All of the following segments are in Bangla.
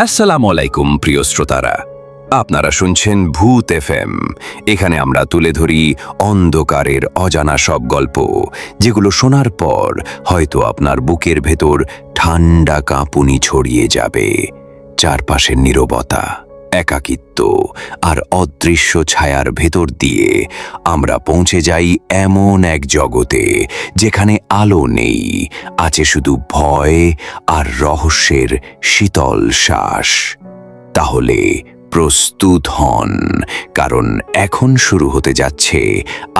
আসসালামু আলাইকুম প্রিয় শ্রোতারা, আপনারা শুনছেন ভূত এফএম। এখানে আমরা তুলে ধরি অন্ধকারের অজানা সব গল্প, যেগুলো শোনার পর হয়তো আপনার বুকের ভেতর ঠান্ডা কাঁপুনি ছড়িয়ে যাবে। চারপাশের নীরবতা, একাকিত্ব আর অদৃশ্য ছায়ার ভেতর দিয়ে আমরা পৌঁছে যাই এমন এক জগতে যেখানে আলো নেই, আছে শুধু ভয় আর রহস্যের শীতল শ্বাস। তাহলে প্রস্তুত হন, কারণ এখন শুরু হতে যাচ্ছে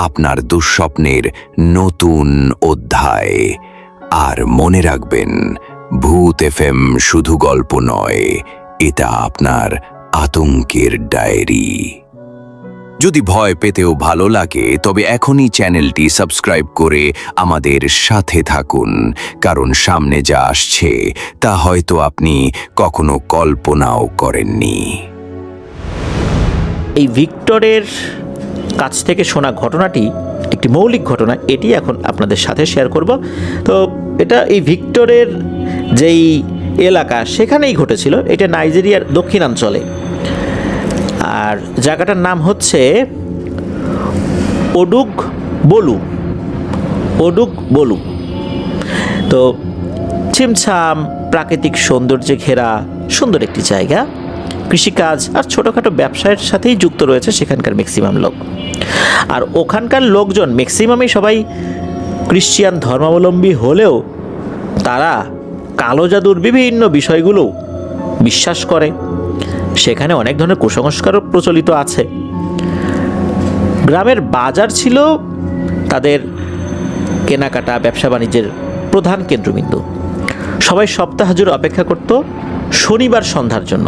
আপনার দুঃস্বপ্নের নতুন অধ্যায়। আর মনে রাখবেন, ভূত এফএম শুধু গল্প নয়, এটা আপনার আতঙ্কের ডায়েরি। যদি ভয় পেতেও ভালো লাগে, তবে এখনই চ্যানেলটি সাবস্ক্রাইব করে আমাদের সাথে থাকুন, কারণ সামনে যা আসছে তা হয়তো আপনি কখনো কল্পনাও করেননি। এই ভিক্টরের কাছ থেকে শোনা ঘটনাটি একটি মৌলিক ঘটনা, এটি এখন আপনাদের সাথে শেয়ার করব। তো এটা এই ভিক্টরের যেই এলাকা সেখানেই ঘটেছিল। এটা নাইজেরিয়ার দক্ষিণাঞ্চলে, আর জায়গাটার নাম হচ্ছে ওডুগবলু। তো ছিমছাম প্রাকৃতিক সৌন্দর্যে ঘেরা সুন্দর একটি জায়গা। কৃষিকাজ আর ছোটোখাটো ব্যবসায়ের সাথেই যুক্ত রয়েছে সেখানকার ম্যাক্সিমাম লোক। আর ওখানকার লোকজন ম্যাক্সিমামই সবাই খ্রিশ্চান ধর্মাবলম্বী হলেও তারা কালো জাদুর বিভিন্ন বিষয়গুলো বিশ্বাস করে। সেখানে অনেক ধরনের কুসংস্কারও প্রচলিত আছে। গ্রামের বাজার ছিল তাদের কেনাকাটা ব্যবসা বাণিজ্যের প্রধান কেন্দ্রবিন্দু। সবাই সপ্তাহ জুড়ে অপেক্ষা করত শনিবার সন্ধ্যার জন্য।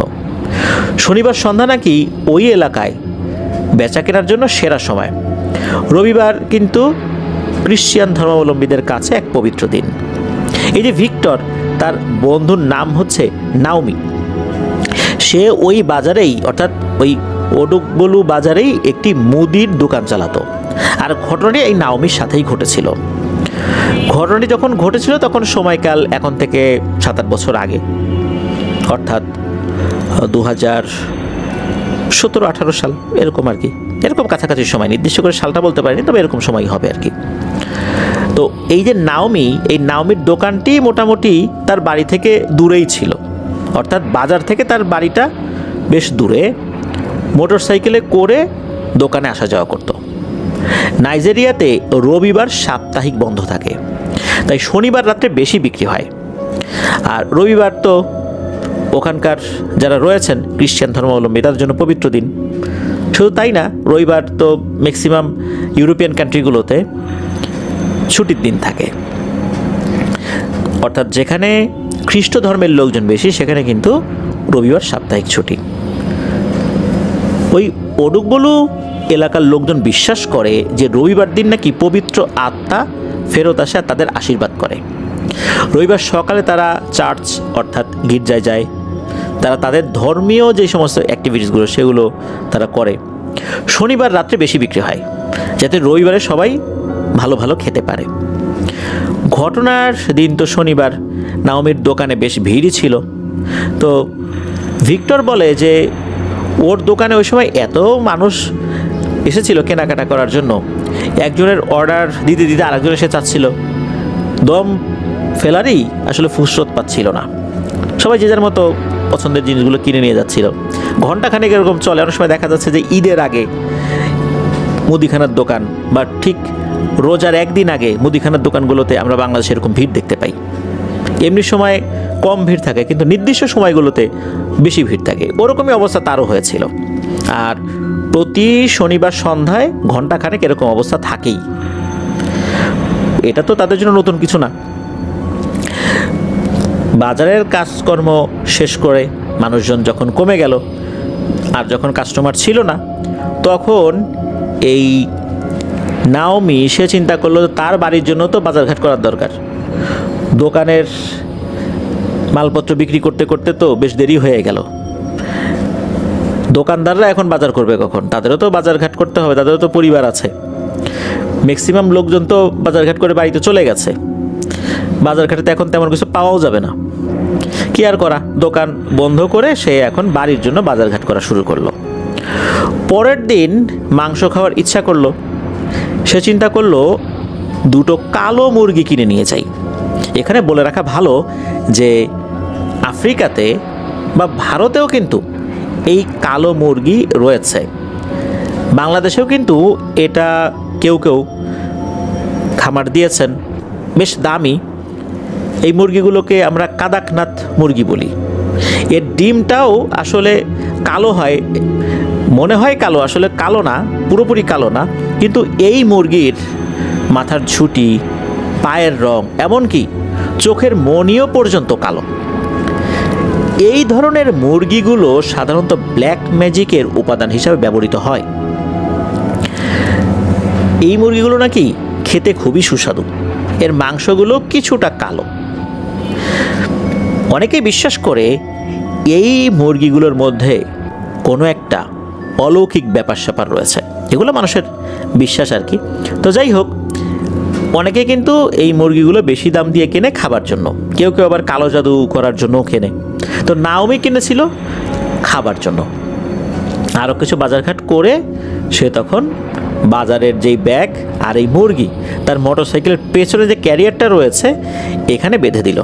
শনিবার সন্ধ্যা নাকি ওই এলাকায় বেচা কেনার জন্য সেরা সময়। রবিবার কিন্তু খ্রিশ্চান ধর্মাবলম্বীদের কাছে এক পবিত্র দিন। এই যে ভিক্টর, তার বন্ধুর নাম হচ্ছে নাওমি। সে ওই বাজারেই, অর্থাৎ ওই ওডুগবলু বাজারেই একটি মুদির দোকান চালাতো। আর ঘটনাটি এই নাওমির সাথেই ঘটেছিল। ঘটনাটি যখন ঘটেছিল তখন সময়কাল এখন থেকে 7-8 বছর আগে, অর্থাৎ 2017-18 সাল এরকম আর কি, এরকম কাছাকাছি সময়। নির্দিষ্ট করে সালটা বলতে পারিনি, তবে এরকম সময় হবে আর কি। তো এই যে নাওমি, এই নাওমির দোকানটি মোটামুটি তার বাড়ি থেকে দূরেই ছিল, অর্থাৎ বাজার থেকে তার বাড়িটা বেশ দূরে। মোটর সাইকেলে করে দোকানে আসা যাওয়া করত। নাইজেরিয়াতে রবিবার সাপ্তাহিক বন্ধ থাকে, তাই শনিবার রাত্রে বেশি বিক্রি হয়। আর রবিবার তো ওখানকার যারা রয়েছেন খ্রিশ্চান ধর্মাবলম্বী তাদের জন্য পবিত্র দিন। শুধু তাই না, রবিবার তো ম্যাক্সিমাম ইউরোপিয়ান কান্ট্রিগুলোতে ছুটির দিন থাকে। অর্থাৎ যেখানে খ্রিস্ট ধর্মের লোকজন বেশি সেখানে কিন্তু রবিবার সাপ্তাহিক ছুটি। ওই ওডুগবলু এলাকার লোকজন বিশ্বাস করে যে রবিবার দিন নাকি পবিত্র আত্মা ফেরত আসে আর তাদের আশীর্বাদ করে। রবিবার সকালে তারা চার্চ অর্থাৎ গির্জায় যায়। তারা তাদের ধর্মীয় যে সমস্ত অ্যাক্টিভিটিসগুলো সেগুলো তারা করে। শনিবার রাত্রে বেশি বিক্রি হয়, যাতে রবিবারে সবাই ভালো ভালো খেতে পারে। ঘটনার দিন তো শনিবার, নাওমির দোকানে বেশ ভিড়ই ছিল। তো ভিক্টর বলে যে ওর দোকানে ওই সময় এত মানুষ এসেছিল কেনাকাটা করার জন্য, একজনের অর্ডার দিতে দিতে আরেকজন এসে চাচ্ছিল। দম ফেলারই আসলে ফুরসত পাচ্ছিল না। সবাই যে যার মতো পছন্দের জিনিসগুলো কিনে নিয়ে যাচ্ছিল। ঘণ্টাখানেক এরকম চলে। অনেক সময় দেখা যাচ্ছে যে ঈদের আগে মুদিখানার দোকান, বা ঠিক রোজার একদিন আগে মুদিখানার দোকানগুলোতে আমরা বাংলাদেশে এরকম ভিড় দেখতে পাই। এমনি সময় কম ভিড় থাকে, কিন্তু নির্দিষ্ট সময়গুলোতে বেশি ভিড় থাকে। ওরকমই অবস্থা তারও হয়েছিল। আর প্রতি শনিবার সন্ধ্যায় ঘণ্টাখানেক এরকম অবস্থা থাকেই। এটা তো তাদের জন্য নতুন কিছু না। বাজারের কাজকর্ম শেষ করে মানুষজন যখন কমে গেল আর যখন কাস্টমার ছিল না, তখন এই নাওমি সে চিন্তা করলো তার বাড়ির জন্য তো বাজারঘাট করার দরকার। দোকানের মালপত্র বিক্রি করতে করতে তো বেশ দেরি হয়ে গেল। দোকানদাররা এখন বাজার করবে কখন? তাদেরও তো বাজারঘাট করতে হবে, তাদেরও তো পরিবার আছে। ম্যাক্সিমাম লোকজন তো বাজারঘাট করে বাড়িতে চলে গেছে। বাজারঘাটে এখন তেমন কিছু পাওয়াও যাবে না। কি আর করা, দোকান বন্ধ করে সে এখন বাড়ির জন্য বাজারঘাট করা শুরু করলো। পরের দিন মাংস খাওয়ার ইচ্ছা করলো। সে চিন্তা করলো দুটো কালো মুরগি কিনে নিয়ে যাই। এখানে বলে রাখা ভালো যে আফ্রিকাতে বা ভারতেও কিন্তু এই কালো মুরগি রয়েছে। বাংলাদেশেও কিন্তু এটা কেউ কেউ খামার দিয়েছেন, বেশ দামি। এই মুরগিগুলোকে আমরা কাদাকনাথ মুরগি বলি। এর ডিমটাও আসলে কালো হয়, মনে হয় কালো, আসলে কালো না, পুরোপুরি কালো না। কিন্তু এই মুরগির মাথার ঝুঁটি, পায়ের রং, এমনকি চোখের মণিও পর্যন্ত কালো। এই ধরনের মুরগিগুলো সাধারণত ব্ল্যাক ম্যাজিকের উপাদান হিসাবে ব্যবহৃত হয়। এই মুরগিগুলো নাকি খেতে খুবই সুস্বাদু। এর মাংসগুলো কিছুটা কালো। অনেকেই বিশ্বাস করে এই মুরগিগুলোর মধ্যে কোনো একটা অলৌকিক ব্যাপার স্যাপার রয়েছে। এগুলো মানুষের বিশ্বাস আর কি। তো যাই হোক, অনেকে কিন্তু এই মুরগিগুলো বেশি দাম দিয়ে কেনে খাবার জন্য, কেউ কেউ আবার কালো জাদু করার জন্যও কেনে। তো নাওমি কিনেছিল খাবার জন্য। আরও কিছু বাজারঘাট করে সে তখন বাজারের যেই ব্যাগ আর এই মুরগি তার মোটরসাইকেলের পেছনে যে ক্যারিয়ারটা রয়েছে এখানে বেঁধে দিল।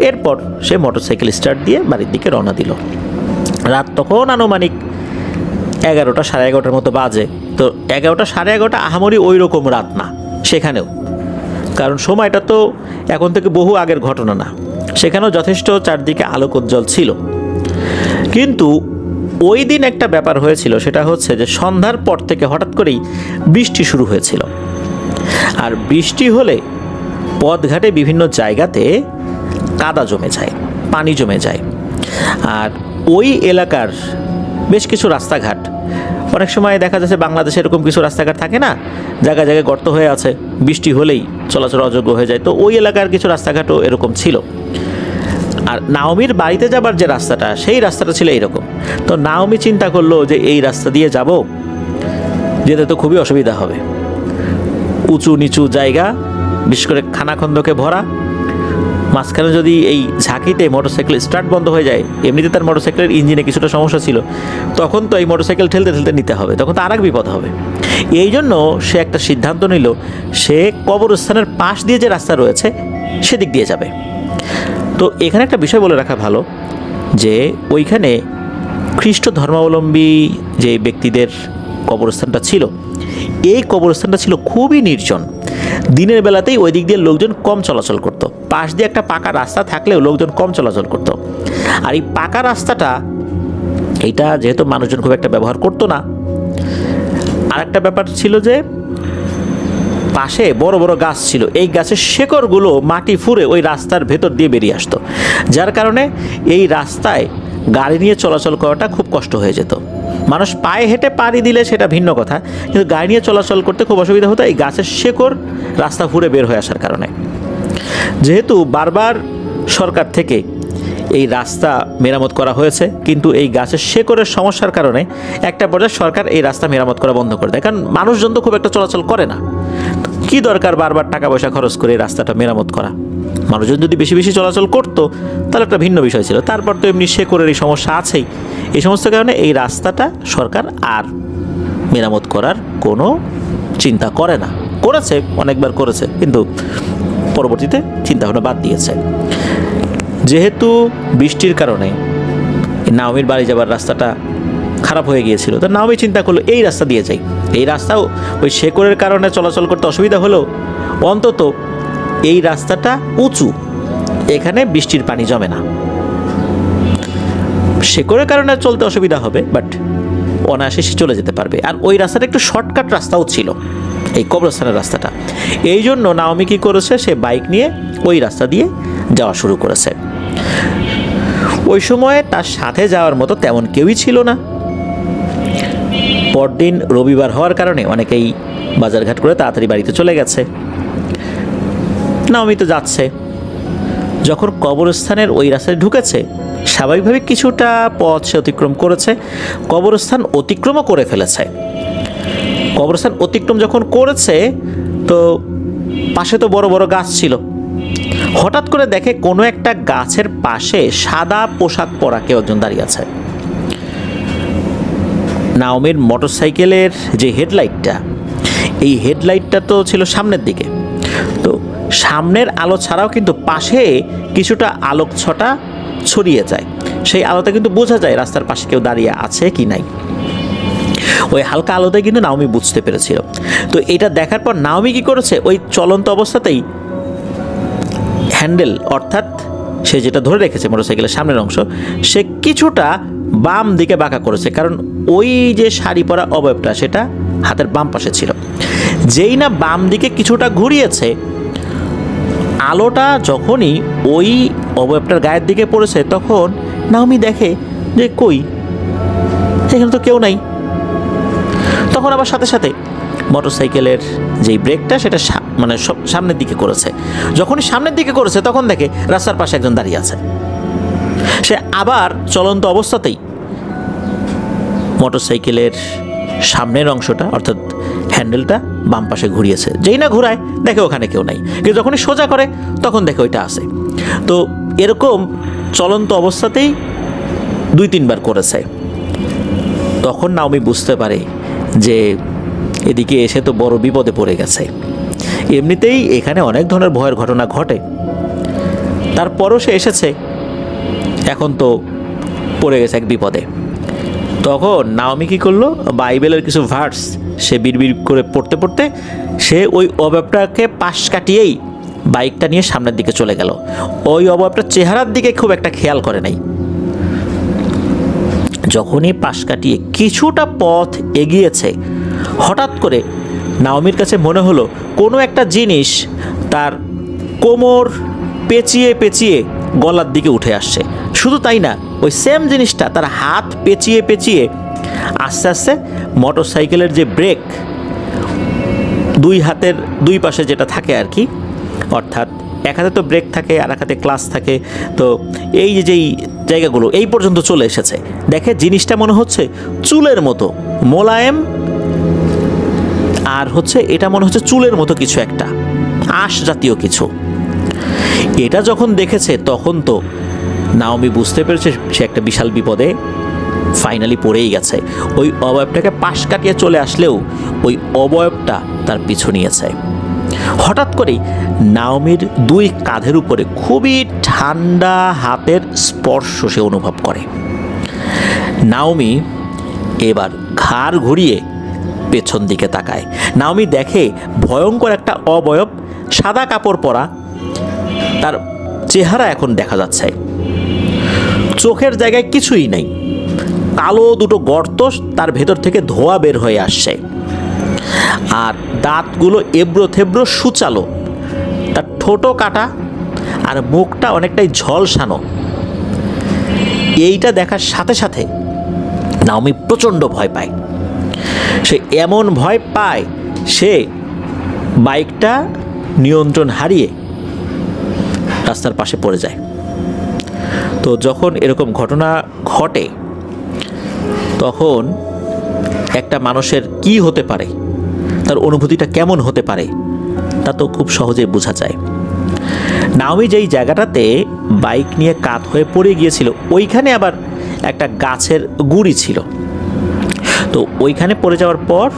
এরপর সে মোটরসাইকেল স্টার্ট দিয়ে বাড়ির দিকে রওনা দিল। রাত তখন আনুমানিক 11টা সাড়ে 11টার মতো বাজে। তো 11টা সাড়ে 11টা আহামরি ওই রকম রাত না সেখানেও, কারণ সময়টা তো এখন থেকে বহু আগের ঘটনা না। সেখানেও যথেষ্ট চারদিকে আলোকোজ্জ্বল ছিল। কিন্তু ওই দিন একটা ব্যাপার হয়েছিল, সেটা হচ্ছে যে সন্ধ্যার পর থেকে হঠাৎ করেই বৃষ্টি শুরু হয়েছিল। আর বৃষ্টি হলে পথঘাটে বিভিন্ন জায়গাতে কাদা জমে যায়, পানি জমে যায়। আর ওই এলাকার বেশ কিছু রাস্তাঘাট, অনেক সময় দেখা যাচ্ছে বাংলাদেশে এরকম কিছু রাস্তাঘাট থাকে না, জায়গায় জায়গায় গর্ত হয়ে আছে, বৃষ্টি হলেই চলাচল অযোগ্য হয়ে যায়। তো ওই এলাকার কিছু রাস্তাঘাটও এরকম ছিল। আর নাওমির বাড়িতে যাবার যে রাস্তাটা, সেই রাস্তাটা ছিল এইরকম। তো নাওমি চিন্তা করলো যে এই রাস্তা দিয়ে যাব, যেতে তো খুবই অসুবিধা হবে। উঁচু নিচু জায়গা, বিশেষ করে খানাখন্দকে ভরা। মাঝখানে যদি এই ঝাঁকিতে মোটরসাইকেল স্টার্ট বন্ধ হয়ে যায়, এমনিতে তার মোটরসাইকেলের ইঞ্জিনে কিছুটা সমস্যা ছিল, তখন তো এই মোটরসাইকেল ঠেলতে ঠেলতে নিতে হবে, তখন তো আর এক বিপদ হবে। এই জন্য সে একটা সিদ্ধান্ত নিল, সে কবরস্থানের পাশ দিয়ে যে রাস্তা রয়েছে সেদিক দিয়ে যাবে। তো এখানে একটা বিষয় বলে রাখা ভালো যে ওইখানে খ্রিস্ট ধর্মাবলম্বী যে ব্যক্তিদের কবরস্থানটা ছিল, এই কবরস্থানটা ছিল খুবই নির্জন। দিনের বেলাতেই ওই দিক দিয়ে লোকজন কম চলাচল করত। পাশ দিয়ে একটা পাকা রাস্তা থাকলেও লোকজন কম চলাচল করত। আর এই পাকা রাস্তাটা, এটা যেহেতু মানুষজন খুব একটা ব্যবহার করতো না, আর একটা ব্যাপার ছিল যে পাশে বড় বড় গাছ ছিল। এই গাছের শেকড়গুলো মাটি ফুঁড়ে ওই রাস্তার ভেতর দিয়ে বেরিয়ে আসতো, যার কারণে এই রাস্তায় গাড়ি নিয়ে চলাচল করাটা খুব কষ্ট হয়ে যেত। মানুষ পায়ে হেঁটে পাড়ি দিলে সেটা ভিন্ন কথা, কিন্তু গাড়ি নিয়ে চলাচল করতে খুব অসুবিধা হতো এই গাছের শেকড় রাস্তা ফুঁড়ে বের হয়ে আসার কারণে। যেহেতু বারবার সরকার থেকে এই রাস্তা মেরামত করা হয়েছে, কিন্তু এই গাছের শেকড়ের সমস্যার কারণে একটা পর্যায়ে সরকার এই রাস্তা মেরামত করা বন্ধ করে দেয়। কারণ মানুষজন তো খুব একটা চলাচল করে না, কি দরকার বারবার টাকা পয়সা খরচ করে এই রাস্তাটা মেরামত করা। মানুষজন যদি বেশি বেশি চলাচল করতো তাহলে একটা ভিন্ন বিষয় ছিল। তারপর তো এমনি শেকড়ের এই সমস্যা আছেই। এই সমস্ত কারণে এই রাস্তাটা সরকার আর মেরামত করার কোনো চিন্তা করে না। করেছে, অনেকবার করেছে, কিন্তু পরবর্তীতে চিন্তাভাবনা বাদ দিয়েছে। যেহেতু বৃষ্টির কারণে নাওমির বাড়ি যাবার রাস্তাটা খারাপ হয়ে গিয়েছিল, তো নাওমি চিন্তা করলো এই রাস্তা দিয়ে যাই। এই রাস্তাও ওই শেকড়ের কারণে চলাচল করতে অসুবিধা হলেও অন্তত এই রাস্তাটা উঁচু, এখানে বৃষ্টির পানি জমে না। শেকড়ের কারণে চলতে অসুবিধা হবে, বাট অনায়াসে সে চলে যেতে পারবে। আর ওই রাস্তাটা একটু শর্টকাট রাস্তাও ছিল, এই কবরস্থানের রাস্তাটা। এই জন্য নাওমি কী করেছে, সে বাইক নিয়ে ওই রাস্তা দিয়ে যাওয়া শুরু করেছে। ওই সময়ে তার সাথে যাওয়ার মতো তেমন কেউই ছিল না। পরদিন রবিবার হওয়ার কারণে অনেকেই বাজারঘাট করে তাড়াতাড়ি বাড়িতে চলে গেছে। নাওমি তো যাচ্ছে, যখন কবরস্থানের ওই রাস্তায় ঢুকেছে, স্বাভাবিকভাবে কিছুটা পথ সে অতিক্রম করেছে, কবরস্থান অতিক্রমও করে ফেলেছে। কবরস্থান অতিক্রম যখন করেছে, তো পাশে তো বড় বড় গাছ ছিল, হঠাৎ করে দেখে কোনো একটা গাছের পাশে সাদা পোশাক পরা কেউ একজন দাঁড়িয়ে আছে। নাওমির মোটরসাইকেলের যে হেডলাইটটা, এই হেডলাইটটা তো ছিল সামনের দিকে, তো সামনের আলো ছাড়াও কিন্তু পাশে কিছুটা আলোক ছটা ছড়িয়ে যায়, সেই আলোতে কিন্তু বোঝা যায় রাস্তার পাশে কেউ দাঁড়িয়ে আছে কি নাই। ওই হালকা আলোতে কিন্তু নাওমি বুঝতে পেরেছিল। তো এটা দেখার পর নাওমি কি করেছে, ওই চলন্ত অবস্থাতেই হ্যান্ডেল অর্থাৎ সে যেটা ধরে রেখেছে মোটরসাইকেলের সামনের অংশ, সে কিছুটা বাম দিকে বাঁকা করেছে, কারণ ওই যে শাড়ি পরা অবয়বটা সেটা হাতের বাম পাশে ছিল। যেই না বাম দিকে কিছুটা ঘুরিয়েছে, আলোটা যখনই ওই অবয়বটার গায়ের দিকে পড়েছে, তখন নাওমি দেখে যে কই, এখানে তো কেউ নাই। তখন আবার সাথে সাথে মোটরসাইকেলের যেই ব্রেকটা সেটা মানে সামনের দিকে করেছে। যখনই সামনের দিকে করেছে তখন দেখে রাস্তার পাশে একজন দাঁড়িয়ে আছে। সে আবার চলন্ত অবস্থাতেই মোটরসাইকেলের সামনের অংশটা অর্থাৎ হ্যান্ডেলটা বাম পাশে ঘুরিয়েছে। যেই না ঘুরায় দেখে ওখানে কেউ নাই, কিন্তু যখনই সোজা করে তখন দেখে ওইটা আছে। তো এরকম চলন্ত অবস্থাতেই 2-3 বার করেছে। তখন নাওমি বুঝতে পারে যে এদিকে এসে তো বড় বিপদে পড়ে গেছে। এমনিতেই এখানে অনেক ধরনের ভয়ের ঘটনা ঘটে, তারপরও সে এসেছে, এখন তো পড়ে গেছে এক বিপদে। তখন নাওমি কী করলো, বাইবেলের কিছু ভার্স সে বিড়বিড় করে পড়তে পড়তে সে ওই অবয়বটাকে পাশ কাটিয়েই বাইকটা নিয়ে সামনের দিকে চলে গেল। ওই অবয়বটার চেহারার দিকে খুব একটা খেয়াল করে নাই। যখনই পাশ কাটিয়ে কিছুটা পথ এগিয়েছে, হঠাৎ করে নাওমির কাছে মনে হলো কোনো একটা জিনিস তার কোমর পেঁচিয়ে পেঁচিয়ে গলার দিকে উঠে আসছে। শুধু তাই না, ওই সেম জিনিসটা তার হাত পেঁচিয়ে পেঁচিয়ে আস্তে আস্তে মোটরসাইকেলের যে ব্রেক, দুই হাতের দুই পাশে যেটা থাকে আর কি, অর্থাৎ এক হাতে তো ব্রেক থাকে আর এক হাতে ক্লাচ থাকে, তো এই যেই জায়গাগুলো এই পর্যন্ত চলে এসেছে। দেখে জিনিসটা মনে হচ্ছে চুলের মতো মোলায়েম, আর হচ্ছে এটা মনে হচ্ছে চুলের মতো কিছু একটা আঁশ জাতীয় কিছু। এটা যখন দেখেছে তখন তো নাওমি বুঝতে পেরেছে সে একটা বিশাল বিপদে ফাইনালি পড়েই গেছে। ওই অবয়বটাকে পাশ কাটিয়ে চলে আসলেও ওই অবয়বটা তার পিছু নিয়েছে। হঠাৎ করেই নাওমির 2 কাঁধের উপরে খুবই ঠান্ডা হাতের স্পর্শ সে অনুভব করে। নাওমি এবার ঘাড় ঘুরিয়ে পেছন দিকে তাকায়। নাওমি দেখে ভয়ঙ্কর একটা অবয়ব, সাদা কাপড় পরা, তার চেহারা এখন দেখা যাচ্ছে। চোখের জায়গায় কিছুই নেই, কালো 2 গর্ত, তার ভেতর থেকে ধোঁয়া বের হয়ে আসছে, আর দাঁতগুলো এবড়ো থেবড়ো সুচালো, তার ঠোঁটও কাটা, আর মুখটা অনেকটাই ঝলসানো। এইটা দেখার সাথে সাথে নাওমি প্রচণ্ড ভয় পায়। সে এমন ভয় পায় সে বাইকটা নিয়ন্ত্রণ হারিয়ে রাস্তার পাশে পড়ে যায়। তো যখন এরকম ঘটনা ঘটে তখন একটা মানুষের কি হতে পারে, তার অনুভূতিটা কেমন হতে পারে তা তো খুব সহজেই বোঝা যায়। নাওমি যেই জায়গাটাতে বাইক নিয়ে কাত হয়ে পড়ে গিয়েছিল ওইখানে আবার একটা গাছের গুঁড়ি ছিল। তো ওইখানে পড়ে যাওয়ার পর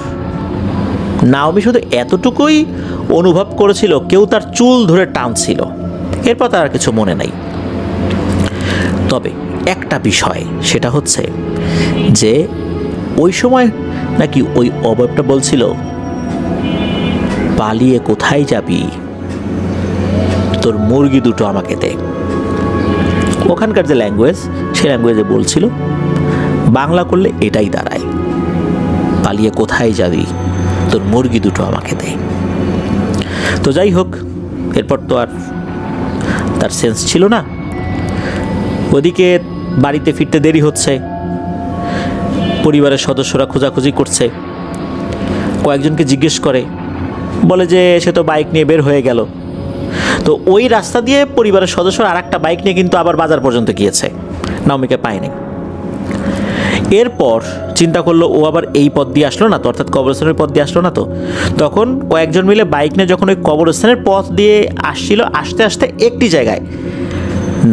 নাওমি শুধু এতটুকুই অনুভব করেছিল কেউ তার চুল ধরে টানছিল, এরপর তার আর কিছু মনে নাই। তবে একটা বিষয়, সেটা হচ্ছে যে ওই সময় নাকি ওই অবয়বটা বলছিল, পালিয়ে কোথায় যাবি, তোর মুরগি 2 আমাকে দে। ওখানকার যে ল্যাঙ্গুয়েজ, সেই ল্যাঙ্গুয়েজে বলছিল, বাংলা করলে এটাই দাঁড়ায়, পালিয়ে কোথায় যাবি, তোর মুরগি 2 আমাকে দে। তো যাই হোক, এরপর তো আর তার সেন্স ছিল না। ওদিকে বাড়িতে ফিরতে দেরি হচ্ছে, পরিবারের সদস্যরা খোঁজাখুঁজি করছে, কয়েকজনকে জিজ্ঞেস করে, বলে যে সে তো বাইক নিয়ে বের হয়ে গেল। তো ওই রাস্তা দিয়ে পরিবারের সদস্যরা আর একটা বাইক নিয়ে কিন্তু আবার বাজার পর্যন্ত গিয়েছে, নাওমিকে পায়নি। এরপর চিন্তা করলো ও আবার এই পথ দিয়ে আসলো না তো, অর্থাৎ কবরস্থানের পথ দিয়ে আসলো না তো। তখন কয়েকজন মিলে বাইক নিয়ে যখন ওই কবরস্থানের পথ দিয়ে আসছিল, আসতে আসতে একটি জায়গায়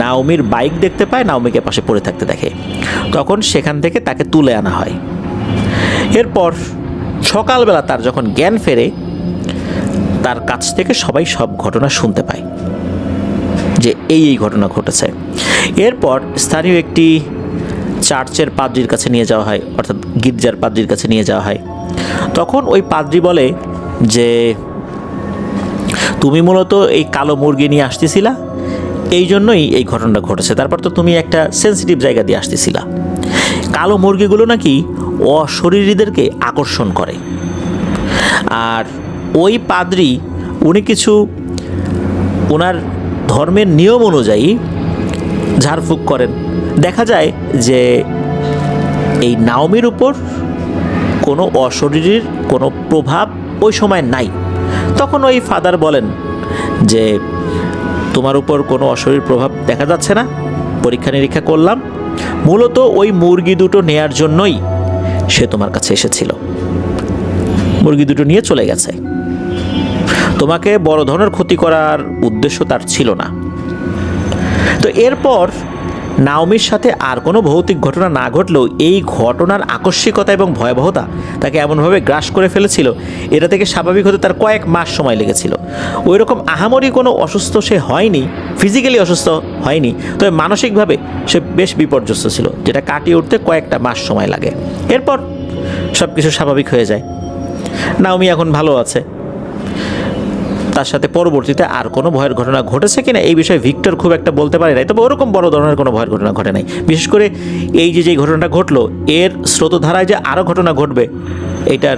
নাওমির বাইক দেখতে পায়, নাওমিকে পাশে পড়ে থাকতে দেখে। তখন সেখান থেকে তাকে তুলে আনা হয়। এরপর সকালবেলা তার যখন জ্ঞান ফেরে, তার কাছ থেকে সবাই সব ঘটনা শুনতে পায় যে এই ঘটনা ঘটেছে। এরপর স্থানীয় একটি চার্চের পাদ্রির কাছে নিয়ে যাওয়া হয়, অর্থাৎ গির্জার পাদ্রির কাছে নিয়ে যাওয়া হয়। তখন ওই পাদ্রি বলে যে তুমি মূলত এই কালো মুরগি নিয়ে আসতেছিলা, এই জন্যই এই ঘটনাটা ঘটেছে। তারপর তো তুমি একটা সেন্সিটিভ জায়গা দিয়ে আসতেছিলা। কালো মুরগিগুলো নাকি অশরীরীদেরকে আকর্ষণ করে। আর ওই পাদ্রি উনি কিছু ওনার ধর্মের নিয়ম অনুযায়ী ঝাড়ফুঁক করেন। দেখা যায় যে এই নাওমির উপর কোনো অশরীরীর কোনো প্রভাব ওই সময় নাই। তখন ওই ফাদার বলেন যে তোমার উপর কোনো অশরীর প্রভাব দেখা যাচ্ছে না, পরীক্ষা নিরীক্ষা করলাম, মূলত ওই মুরগি দুটো নেয়ার জন্যই সে তোমার কাছে এসেছিল, মুরগি দুটো নিয়ে চলে গেছে, তোমাকে বড় ধরনের ক্ষতি করার উদ্দেশ্য তার ছিল না। তো এরপর নাওমির সাথে আর কোনো ভৌতিক ঘটনা না ঘটলেও এই ঘটনার আকস্মিকতা এবং ভয়াবহতা তাকে এমনভাবে গ্রাস করে ফেলেছিল, এটা থেকে স্বাভাবিক হতে তার কয়েক মাস সময় লেগেছিল। ওই রকম আহামরি কোনো অসুস্থ সে হয়নি, ফিজিক্যালি অসুস্থ হয়নি, তবে মানসিকভাবে সে বেশ বিপর্যস্ত ছিল, যেটা কাটিয়ে উঠতে কয়েকটা মাস সময় লাগে। এরপর সব কিছু স্বাভাবিক হয়ে যায়। নাওমি এখন ভালো আছে। তার সাথে পরবর্তীতে আর কোনো ভয়ের ঘটনা ঘটেছে কিনা এই বিষয়ে ভিক্টর খুব একটা বলতে পারে নাই, তবে ওরকম বড় ধরনের কোনো ভয়ের ঘটনা ঘটে নাই। বিশেষ করে এই যে ঘটনাটা ঘটলো এর স্রোতধারায় যে আরও ঘটনা ঘটবে এটার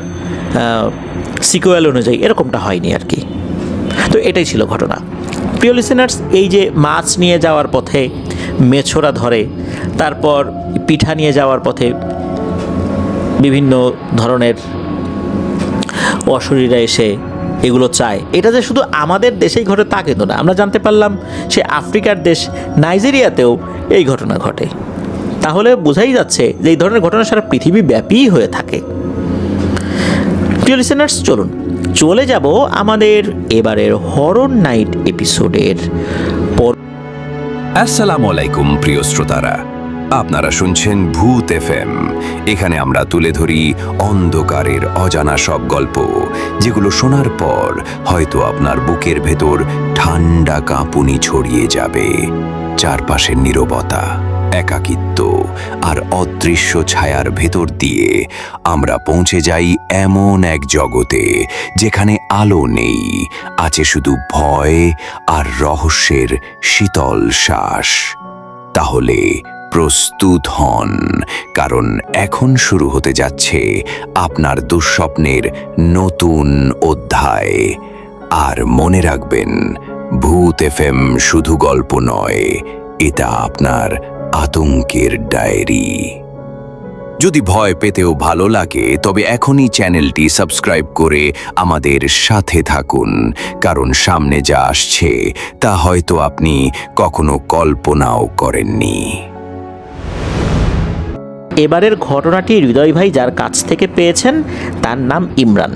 সিকুয়েল অনুযায়ী এরকমটা হয়নি আর কি। তো এটাই ছিল ঘটনা। প্রিয় লিসেনার্স, এই যে মাছ নিয়ে যাওয়ার পথে মেছোরা ধরে, তারপর পিঠা নিয়ে যাওয়ার পথে বিভিন্ন ধরনের অশরীরা এসে এগুলো চায়, এটা যে শুধু আমাদের দেশেই ঘটে তা কিন্তু না। আমরা জানতে পারলাম সে আফ্রিকার দেশ নাইজেরিয়াতেও এই ঘটনা ঘটে। তাহলে বোঝাই যাচ্ছে যে এই ধরনের ঘটনা সারা পৃথিবী ব্যাপী হয়ে থাকে। প্রিয় লিসেনার্স, চলুন চলে যাব আমাদের এবারের হরর নাইট এপিসোডের পর। আসসালামু আলাইকুম প্রিয় শ্রোতারা, আপনারা শুনছেন ভূত এফএম। এখানে আমরা তুলে ধরি অন্ধকারের অজানা সব গল্প, যেগুলো শোনার পর হয়তো আপনার বুকের ভেতর ঠান্ডা কাঁপুনি ছড়িয়ে যাবে। চারপাশের নীরবতা, একাকিত্ব আর অদৃশ্য ছায়ার ভেতর দিয়ে আমরা পৌঁছে যাই এমন এক জগতে যেখানে আলো নেই, আছে শুধু ভয় আর রহস্যের শীতল শ্বাস। তাহলে প্রস্তুত হন, কারণ এখন শুরু হতে যাচ্ছে আপনার দুঃস্বপ্নের নতুন অধ্যায়। আর মনে রাখবেন, ভূত এফএম শুধু গল্প নয়, এটা আপনার আতঙ্কের ডায়েরি। যদি ভয় পেতেও ভালো লাগে তবে এখনই চ্যানেলটি সাবস্ক্রাইব করে আমাদের সাথে থাকুন, কারণ সামনে যা আসছে তা হয়তো আপনি কখনো কল্পনাও করেননি। এবারের ঘটনাটি হৃদয় ভাই যার কাছ থেকে পেয়েছেন তার নাম ইমরান।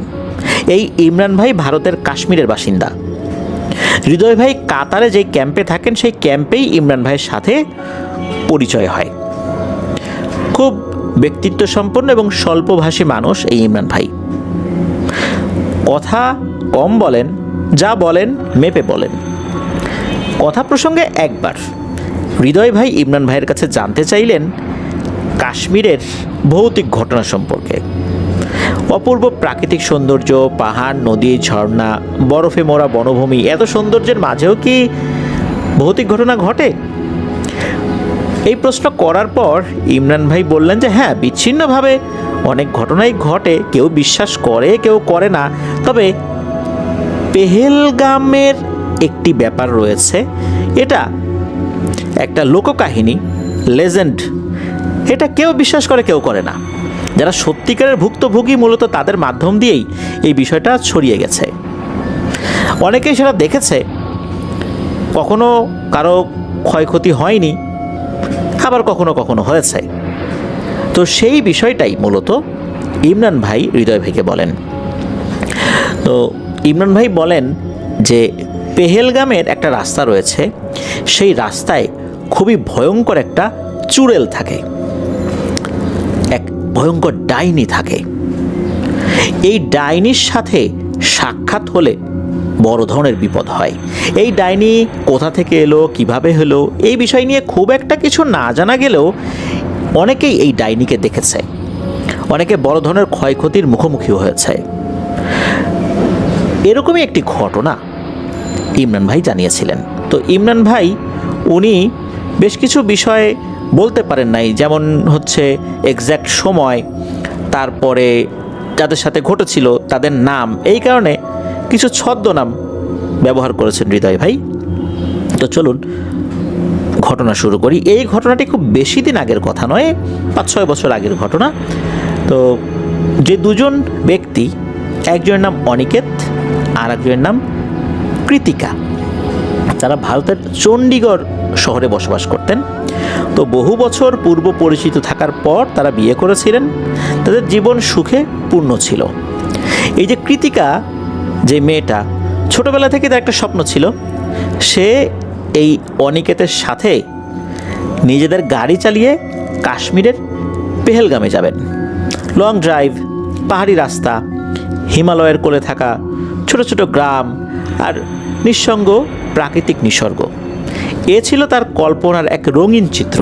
এই ইমরান ভাই ভারতের কাশ্মীরের বাসিন্দা। হৃদয় ভাই কাতারে যে ক্যাম্পে থাকেন সেই ক্যাম্পেই ইমরান ভাইয়ের সাথে পরিচয় হয়। খুব ব্যক্তিত্ব সম্পন্ন এবং স্বল্পভাষী মানুষ এই ইমরান ভাই। কথা কম বলেন, যা বলেন মেপে বলেন। কথা প্রসঙ্গে একবার হৃদয় ভাই ইমরান ভাইয়ের কাছে জানতে চাইলেন কাশ্মীরের ভৌতিক ঘটনা সম্পর্কে। অপূর্ব প্রাকৃতিক সৌন্দর্য, পাহাড়, নদী, ঝর্ণা, বরফে মোড়া বনভূমি, এত সৌন্দর্যের মাঝেও কি ভৌতিক ঘটনা ঘটে? এই প্রশ্ন করার পর ইমরান ভাই বললেন যে হ্যাঁ, বিচ্ছিন্নভাবে অনেক ঘটনাই ঘটে, কেউ বিশ্বাস করে কেউ করে না। তবে পেহেলগামের একটি ব্যাপার রয়েছে, এটা একটা লোককাহিনী, লেজেন্ড। এটা কেউ বিশ্বাস করে কেউ করে না। যারা সত্যিকারের ভুক্তভোগী মূলত তাদের মাধ্যম দিয়েই এই বিষয়টা ছড়িয়ে গেছে। অনেকেই সেটা দেখেছে, কখনো কারো ক্ষয়ক্ষতি হয়নি, আবার কখনো কখনো হয়েছে। তো সেই বিষয়টাই মূলত ইমরান ভাই হৃদয় ভাইকে বলেন। তো ইমরান ভাই বলেন যে পেহেলগামের একটা রাস্তা রয়েছে, সেই রাস্তায় খুবই ভয়ঙ্কর একটা চুড়েল থাকে, এক ভয়ঙ্কর ডাইনি থাকে। এই ডাইনির সাথে সাক্ষাৎ হলে বড় ধরনের বিপদ হয়। এই ডাইনি কোথা থেকে এলো, কিভাবে হলো, এই বিষয় নিয়ে খুব একটা কিছু না জানা গেলেও অনেকেই এই ডাইনিকে দেখেছে, অনেকে বড় ধরনের ক্ষয়ক্ষতির মুখোমুখি হয়েছে। এরকমই একটি ঘটনা ইমরান ভাই জানিয়েছিলেন। তো ইমরান ভাই উনি বেশ কিছু বিষয় বলতে পারেন নাই, যেমন হচ্ছে এক্স্যাক্ট সময়, তারপরে যাদের সাথে ঘটেছিল তাদের নাম, এই কারণে কিছু ছদ্মনাম ব্যবহার করেছেন হৃদয় ভাই। তো চলুন ঘটনা শুরু করি। এই ঘটনাটি খুব বেশি দিন আগের কথা নয়, 5-6 বছর আগের ঘটনা। তো যে দুজন ব্যক্তি, একজনের নাম অনিকেত আর একজনের নাম কৃতিকা, তারা ভারতের চণ্ডীগড় শহরে বসবাস করতেন। তো বহু বছর পূর্ব পরিচিত থাকার পর তারা বিয়ে করেছিলেন, তাদের জীবন সুখে পূর্ণ ছিল। এই যে কৃতিকা, যে মেয়েটা, ছোটবেলা থেকে তার একটা স্বপ্ন ছিল, সে এই অনিকেতের সাথে নিজেদের গাড়ি চালিয়ে কাশ্মীরের পেহেলগামে যাবেন। লং ড্রাইভ, পাহাড়ি রাস্তা, হিমালয়ের কোলে থাকা ছোট ছোট গ্রাম আর নিঃসঙ্গ প্রাকৃতিক নিসর্গ, এ ছিল তার কল্পনার এক রঙিন চিত্র।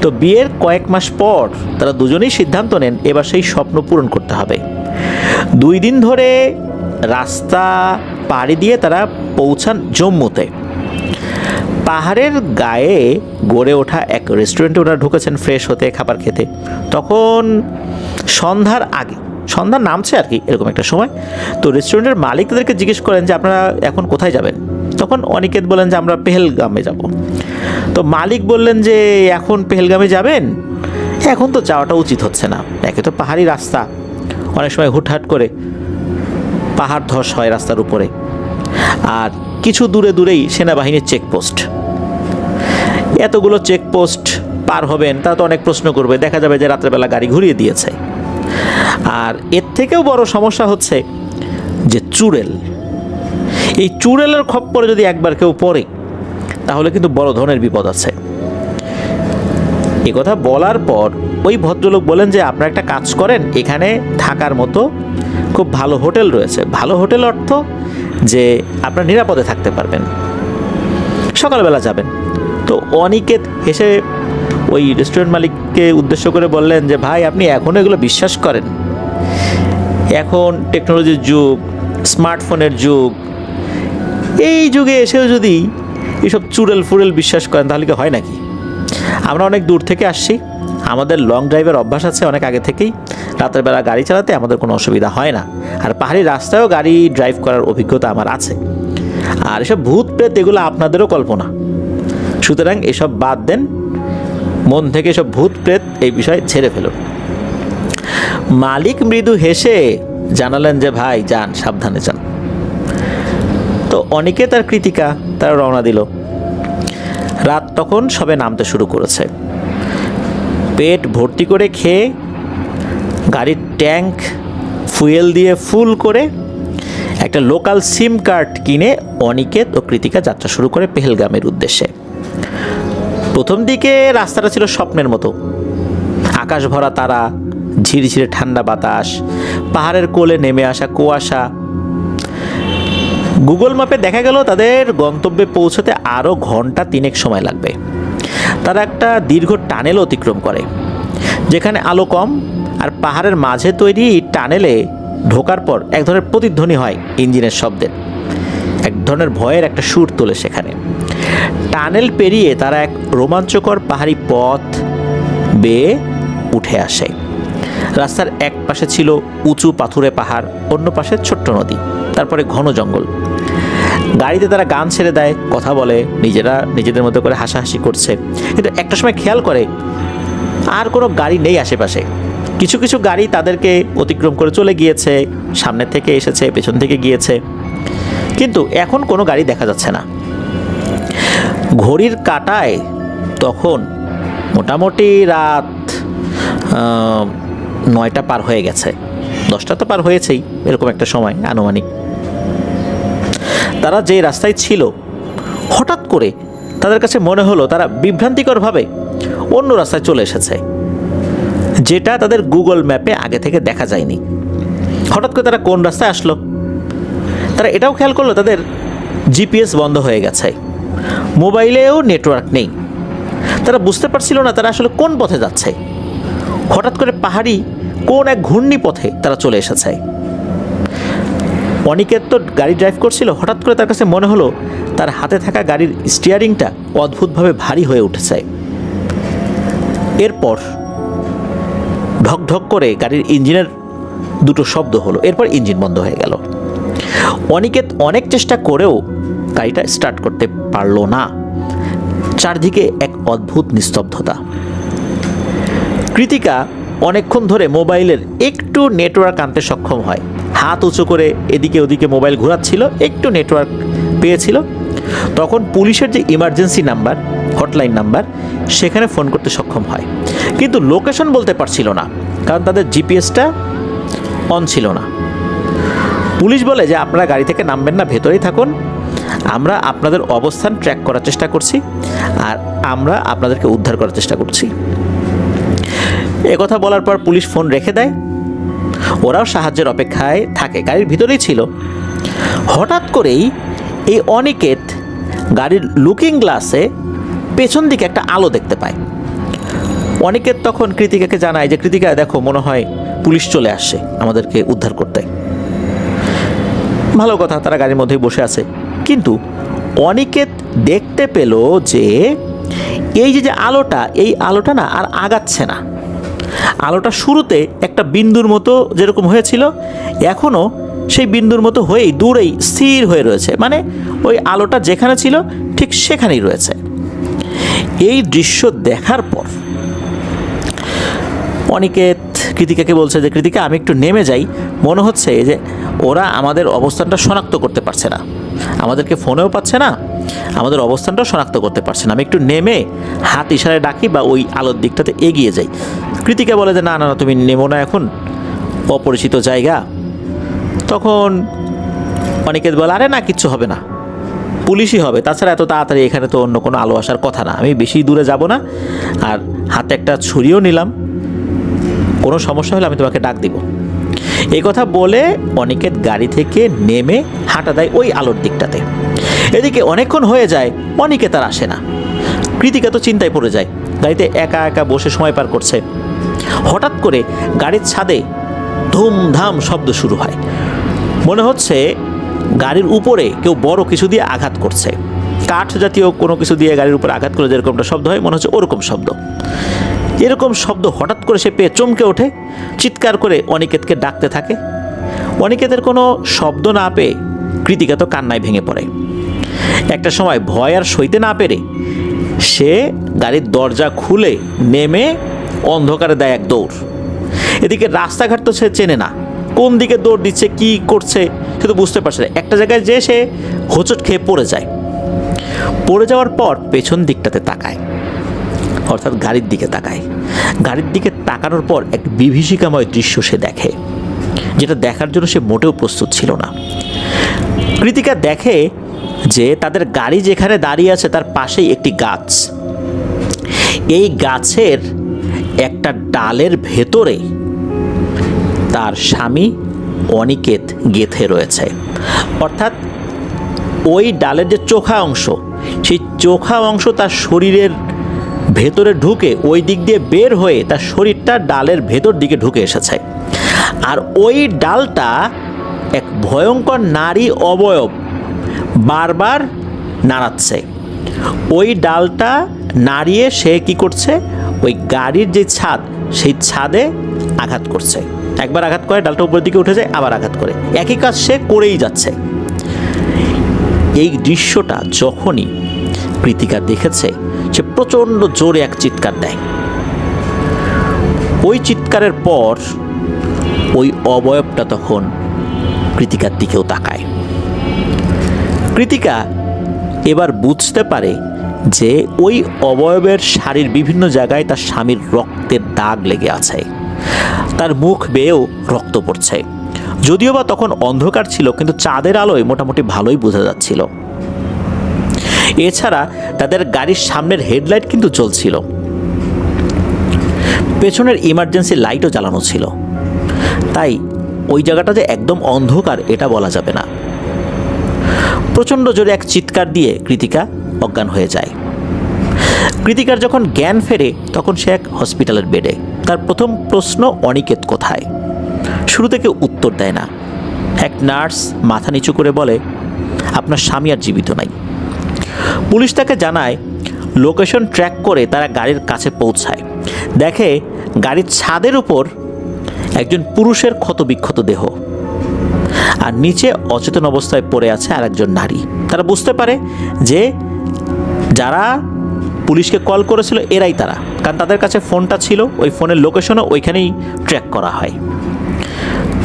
তো বিয়ের কয়েক মাস পর তারা দুজনেই সিদ্ধান্ত নেন এবার সেই স্বপ্ন পূরণ করতে হবে। 2 দিন ধরে রাস্তা পাড়ি দিয়ে তারা পৌঁছান জম্মুতে। পাহাড়ের গায়ে গড়ে ওঠা এক রেস্টুরেন্টে ওরা ঢুকেছেন ফ্রেশ হতে, খাবার খেতে। তখন সন্ধ্যার আগে, সন্ধ্যা নামছে আর কি, এরকম একটা সময়। তো রেস্টুরেন্টের মালিক তাদেরকে জিজ্ঞেস করেন যে আপনারা এখন কোথায় যাবেন। তখন অনিকেত বলেন যে আমরা পেহেলগামে যাব। তো মালিক বললেন যে এখন পেহেলগামে যাবেন, এখন তো যাওয়াটা উচিত হচ্ছে না, একে তো পাহাড়ি রাস্তা, অনেক সময় হুটহাট করে পাহাড় ধস হয় রাস্তার উপরে, আর কিছু দূরে দূরেই সেনাবাহিনীর চেকপোস্ট। এতগুলো চেকপোস্ট পার হবেন, তারা তো অনেক প্রশ্ন করবে, দেখা যাবে যে রাত্রেবেলা গাড়ি ঘুরিয়ে দিয়েছে। আর এর থেকেও বড় সমস্যা হচ্ছে যে চুড়েল। এই চুড়েলের খপ্পরে যদি একবার কেউ পড়ে তাহলে কিন্তু বড় ধরনের বিপদ আছে। কথা বলার পর ওই ভদ্রলোক বলেন যে আপনারা একটা কাজ করেন, এখানে থাকার মতো খুব ভালো হোটেল রয়েছে। ভালো হোটেল অর্থ যে আপনারা নিরাপদে থাকতে পারবেন, সকালবেলা যাবেন। তো অনিকেত হেসে ওই রেস্টুরেন্ট মালিককে উদ্দেশ্য করে বললেন যে ভাই, আপনি এখনও এগুলো বিশ্বাস করেন? এখন টেকনোলজির যুগ, স্মার্টফোনের যুগ, এই যুগে এসেও যদি এইসব চুড়েল ফুড়েল বিশ্বাস করেন তাহলে কি হয় নাকি? আমরা অনেক দূর থেকে আসছি, আমাদের লং ড্রাইভের অভ্যাস আছে অনেক আগে থেকেই, রাতের বেলা গাড়ি চালাতে আমাদের কোনো অসুবিধা হয় না, আর পাহাড়ি রাস্তায়ও গাড়ি ড্রাইভ করার অভিজ্ঞতা আমার আছে। আর এসব ভূত প্রেত এগুলো আপনাদেরও কল্পনা, সুতরাং এসব বাদ দেন, মন থেকে এসব ভূত প্রেত এই বিষয় ছেড়ে ফেলুন। মালিক মৃদু হেসে জানালেন যে ভাই যান, সাবধানে যান। তো অনিকেত আর কৃতিকা তারা রওনা দিল। রাত তখন সবে নামতে শুরু করেছে। পেট ভর্তি করে খেয়ে গাড়ির ট্যাঙ্ক ফুয়েল দিয়ে ফুল করে একটা লোকাল সিম কার্ড কিনে অনিকেত ও কৃতিকা যাত্রা শুরু করে পেহেলগামের উদ্দেশ্যে। প্রথম দিকে রাস্তাটা ছিল স্বপ্নের মতো, আকাশ ভরা তারা, ঝিরিঝিরে ঠান্ডা বাতাস, পাহাড়ের কোলে নেমে আসা কুয়াশা। গুগল ম্যাপে দেখা গেল তাদের গন্তব্যে পৌঁছতে আরও ঘন্টা 3 সময় লাগবে। তারা একটা দীর্ঘ টানেল অতিক্রম করে, যেখানে আলো কম, আর পাহাড়ের মাঝে তৈরি টানেলে ঢোকার পর এক ধরনের প্রতিধ্বনি হয় ইঞ্জিনের শব্দের, এক ধরনের ভয়ের একটা সুর তোলে সেখানে। টানেল পেরিয়ে তারা এক রোমাঞ্চকর পাহাড়ি পথ বেয়ে উঠে আসে। রাস্তার এক পাশে ছিল উঁচু পাথুরে পাহাড়, অন্য পাশে ছোট্ট নদী, তারপরে ঘন জঙ্গল। গাড়িতে তারা গান ছেড়ে দেয়, কথা বলে, নিজেদের মতো করে হাসাহাসি করছে। কিন্তু একটা সময় খেয়াল করে আর কোনো গাড়ি নেই আশেপাশে। কিছু কিছু গাড়ি তাদেরকে অতিক্রম করে চলে গিয়েছে, সামনে থেকে এসেছে, পেছন থেকে গিয়েছে, কিন্তু এখন কোনো গাড়ি দেখা যাচ্ছে না। ঘড়ির কাঁটায় তখন মোটামুটি রাত 9টা পার হয়ে গেছে, 10টা তো পার হয়েছেই, এরকম একটা সময় আনুমানিক। তারা যে রাস্তায় ছিল হঠাৎ করে তাদের কাছে মনে হলো তারা বিভ্রান্তিকরভাবে অন্য রাস্তায় চলে এসেছে, যেটা তাদের গুগল ম্যাপে আগে থেকে দেখা যায়নি। হঠাৎ করে তারা কোন রাস্তায় আসলো, তারা এটাও খেয়াল করলো তাদের জিপিএস বন্ধ হয়ে গেছে, মোবাইলেও নেটওয়ার্ক নেই। তারা বুঝতে পারছিল না তারা আসলে কোন পথে যাচ্ছে। হঠাৎ করে পাহাড়ি কোন এক ঘূর্ণি পথে তারা চলে এসেছে। অনিকেত তো গাড়ি ড্রাইভ করছিল, হঠাৎ করে তার কাছে মনে হলো তার হাতে থাকা গাড়ির স্টিয়ারিংটা অদ্ভুতভাবে ভারী হয়ে উঠেছে। এরপর ঢক ঢক করে গাড়ির ইঞ্জিনের দুটো শব্দ হলো, এরপর ইঞ্জিন বন্ধ হয়ে গেল। অনিকেত অনেক চেষ্টা করেও গাড়িটা স্টার্ট করতে পারল না। চারদিকে এক অদ্ভুত নিস্তব্ধতা। কৃতিকা অনেকক্ষণ ধরে মোবাইলের একটু নেটওয়ার্ক আনতে সক্ষম হয়, হাত উঁচু করে এদিকে ওদিকে মোবাইল ঘোরাচ্ছিল, একটু নেটওয়ার্ক পেয়েছিল। তখন পুলিশের যে ইমার্জেন্সি নাম্বার, হটলাইন নাম্বার, সেখানে ফোন করতে সক্ষম হয়, কিন্তু লোকেশন বলতে পারছিল না, কারণ তাদের জিপিএসটা অন ছিল না। পুলিশ বলে যে আপনারা গাড়ি থেকে নামবেন না, ভেতরেই থাকুন, আমরা আপনাদের অবস্থান ট্র্যাক করার চেষ্টা করছি আর আমরা আপনাদেরকে উদ্ধার করার চেষ্টা করছি। একথা বলার পর পুলিশ ফোন রেখে দেয়, ওরাও সাহায্যের অপেক্ষায় থাকে, গাড়ির ভিতরেই ছিল। হঠাৎ করেই এই অনিকেত গাড়ির লুকিং গ্লাসে পেছন দিকে একটা আলো দেখতে পায়। অনিকেত তখন কৃতিকাকে জানায় যে কৃতিকা দেখো, মনে হয় পুলিশ চলে আসছে আমাদেরকে উদ্ধার করতে। ভালো কথা, তারা গাড়ির মধ্যেই বসে আছে। কিন্তু অনিকেত দেখতে পেল যে এই যে আলোটা, এই আলোটা না আর আগাচ্ছে না। আলোটা শুরুতে একটা বিন্দুর মতো যেরকম হয়েছিল, এখনও সেই বিন্দুর মতো হয়েই দূরেই স্থির হয়ে রয়েছে, মানে ওই আলোটা যেখানে ছিল ঠিক সেখানেই রয়েছে। এই দৃশ্য দেখার পর অনিকেত কৃতিকাকে বলছে যে কৃতিকা, আমি একটু নেমে যাই, মনে হচ্ছে যে ওরা আমাদের অবস্থানটা শনাক্ত করতে পারছে না, আমাদেরকে ফোনেও পাচ্ছে না, আমাদের অবস্থানটাও শনাক্ত করতে পারছে না, আমি একটু নেমে হাত ইশারায় ডাকি বা ওই আলোর দিকটাতে এগিয়ে যাই। কৃতিকা বলে যে না না না, তুমি নেমো না, এখন অপরিচিত জায়গা। তখন অনিকেত বলে আরে না, কিচ্ছু হবে না, পুলিশই হবে, তাছাড়া এত তাড়াতাড়ি এখানে তো অন্য কোনো আলো আসার কথা না, আমি বেশি দূরে যাব না, আর হাতে একটা ছুরিও নিলাম, কোনো সমস্যা হলে আমি তোমাকে ডাক দিব। এই কথা বলে অনিকেত গাড়ি থেকে নেমে হাঁটা দেয় ওই আলোর দিকটাতে। এদিকে অনেকক্ষণ হয়ে যায়, অনিকেত আর আসে না। কৃতিকা তো চিন্তায় পড়ে যায়, গাড়িতে একা একা বসে সময় পার করছে। হঠাৎ করে গাড়ির ছাদে ধুমধাম শব্দ শুরু হয়, মনে হচ্ছে গাড়ির উপরে কেউ বড় কিছু দিয়ে আঘাত করছে, কাঠ জাতীয় কোনো কিছু দিয়ে গাড়ির উপরে আঘাত করে যেরকমটা শব্দ হয়, মনে হচ্ছে ওরকম শব্দ। এরকম শব্দ হঠাৎ করে সে পেয়ে চমকে ওঠে, চিৎকার করে অনিকেতকে ডাকতে থাকে। অনিকেতের কোনো শব্দ না পেয়ে কৃতিকা তো কান্নায় ভেঙে পড়ে। একটা সময় ভয় আর সইতে না পেরে সে গাড়ির দরজা খুলে নেমে অন্ধকারে দেয় এক দৌড়। এদিকে রাস্তাঘাট তো সে চেনে না, কোন দিকে দৌড় দিচ্ছে, কি করছে সে তো বুঝতে পারছে না। একটা জায়গায় যেয়ে সে হোঁচট খেয়ে পড়ে যায়। পড়ে যাওয়ার পর পেছন দিকটাতে তাকায়, অর্থাৎ গাড়ির দিকে তাকায়। গাড়ির দিকে তাকানোর পর এক বিভীষিকাময় দৃশ্য সে দেখে, যেটা দেখার জন্য সে মোটেও প্রস্তুত ছিল না। কৃতিকা দেখে যে তাদের গাড়ি যেখানে দাঁড়িয়ে আছে তার পাশেই একটি গাছ। এই গাছের একটা ডালের ভেতরে তার স্বামী অনিকেত গেঁথে রয়েছে, অর্থাৎ ওই ডালের যে চোখা অংশ, সেই চোখা অংশ তার শরীরের ভেতরে ঢুকে ওই দিক দিয়ে বের হয়ে তার শরীরটা ডালের ভেতর দিকে ঢুকে এসেছে। আর ওই ডালটা এক ভয়ঙ্কর নারী অবয়ব বারবার নাড়াচ্ছে। ওই ডালটা নাড়িয়ে সে কি করছে, ওই গাড়ির যে ছাদ, সেই ছাদে আঘাত করছে। একবার আঘাত করে ডালটা উপরের দিকে উঠে যায়, আবার আঘাত করে, একই কাজ সে করেই যাচ্ছে। এই দৃশ্যটা যখনই কৃতিকা দেখেছে, সে প্রচণ্ড জোরে এক চিৎকার দেয়। ওই চিৎকারের পর ওই অবয়বটা তখন কৃতিকার দিকেও তাকায়। কৃতিকা এবার বুঝতে পারে যে ওই অবয়বের শাড়ির বিভিন্ন জায়গায় তার স্বামীর রক্তের দাগ লেগে আছে, তার মুখ বেয়েও রক্ত পড়ছে। যদিও বা তখন অন্ধকার ছিল, কিন্তু চাঁদের আলোয় মোটামুটি ভালোই বোঝা যাচ্ছিল। এছাড়া তাদের গাড়ির সামনের হেডলাইট কিন্তু জ্বলছিল, পেছনের ইমার্জেন্সি লাইটও জ্বালানো ছিল। তাই ওই জায়গাটা যে একদম অন্ধকার এটা বলা যাবে না। প্রচণ্ড জোরে এক চিৎকার দিয়ে কৃতিকা অজ্ঞান হয়ে যায়। কৃতিকার যখন জ্ঞান ফেরে তখন সে এক হসপিটালের বেডে। তার প্রথম প্রশ্ন, অনিকেত কোথায়? শুরু থেকে উত্তর দেয় না। এক নার্স মাথা নিচু করে বলে, আপনার স্বামী আর জীবিত নাই। পুলিশ তাকে জানায়, লোকেশন ট্র্যাক করে তারা গাড়ির কাছে পৌঁছায়। দেখে গাড়ির ছাদের উপর একজন পুরুষের ক্ষতবিক্ষত দেহ, আর নিচে অচেতন অবস্থায় পড়ে আছে আরেকজন নারী। তারা বুঝতে পারে যে যারা পুলিশকে কল করেছিল এরাই তারা, কারণ তাদের কাছে ফোনটা ছিল, ওই ফোনের লোকেশনও ওইখানেই ট্র্যাক করা হয়।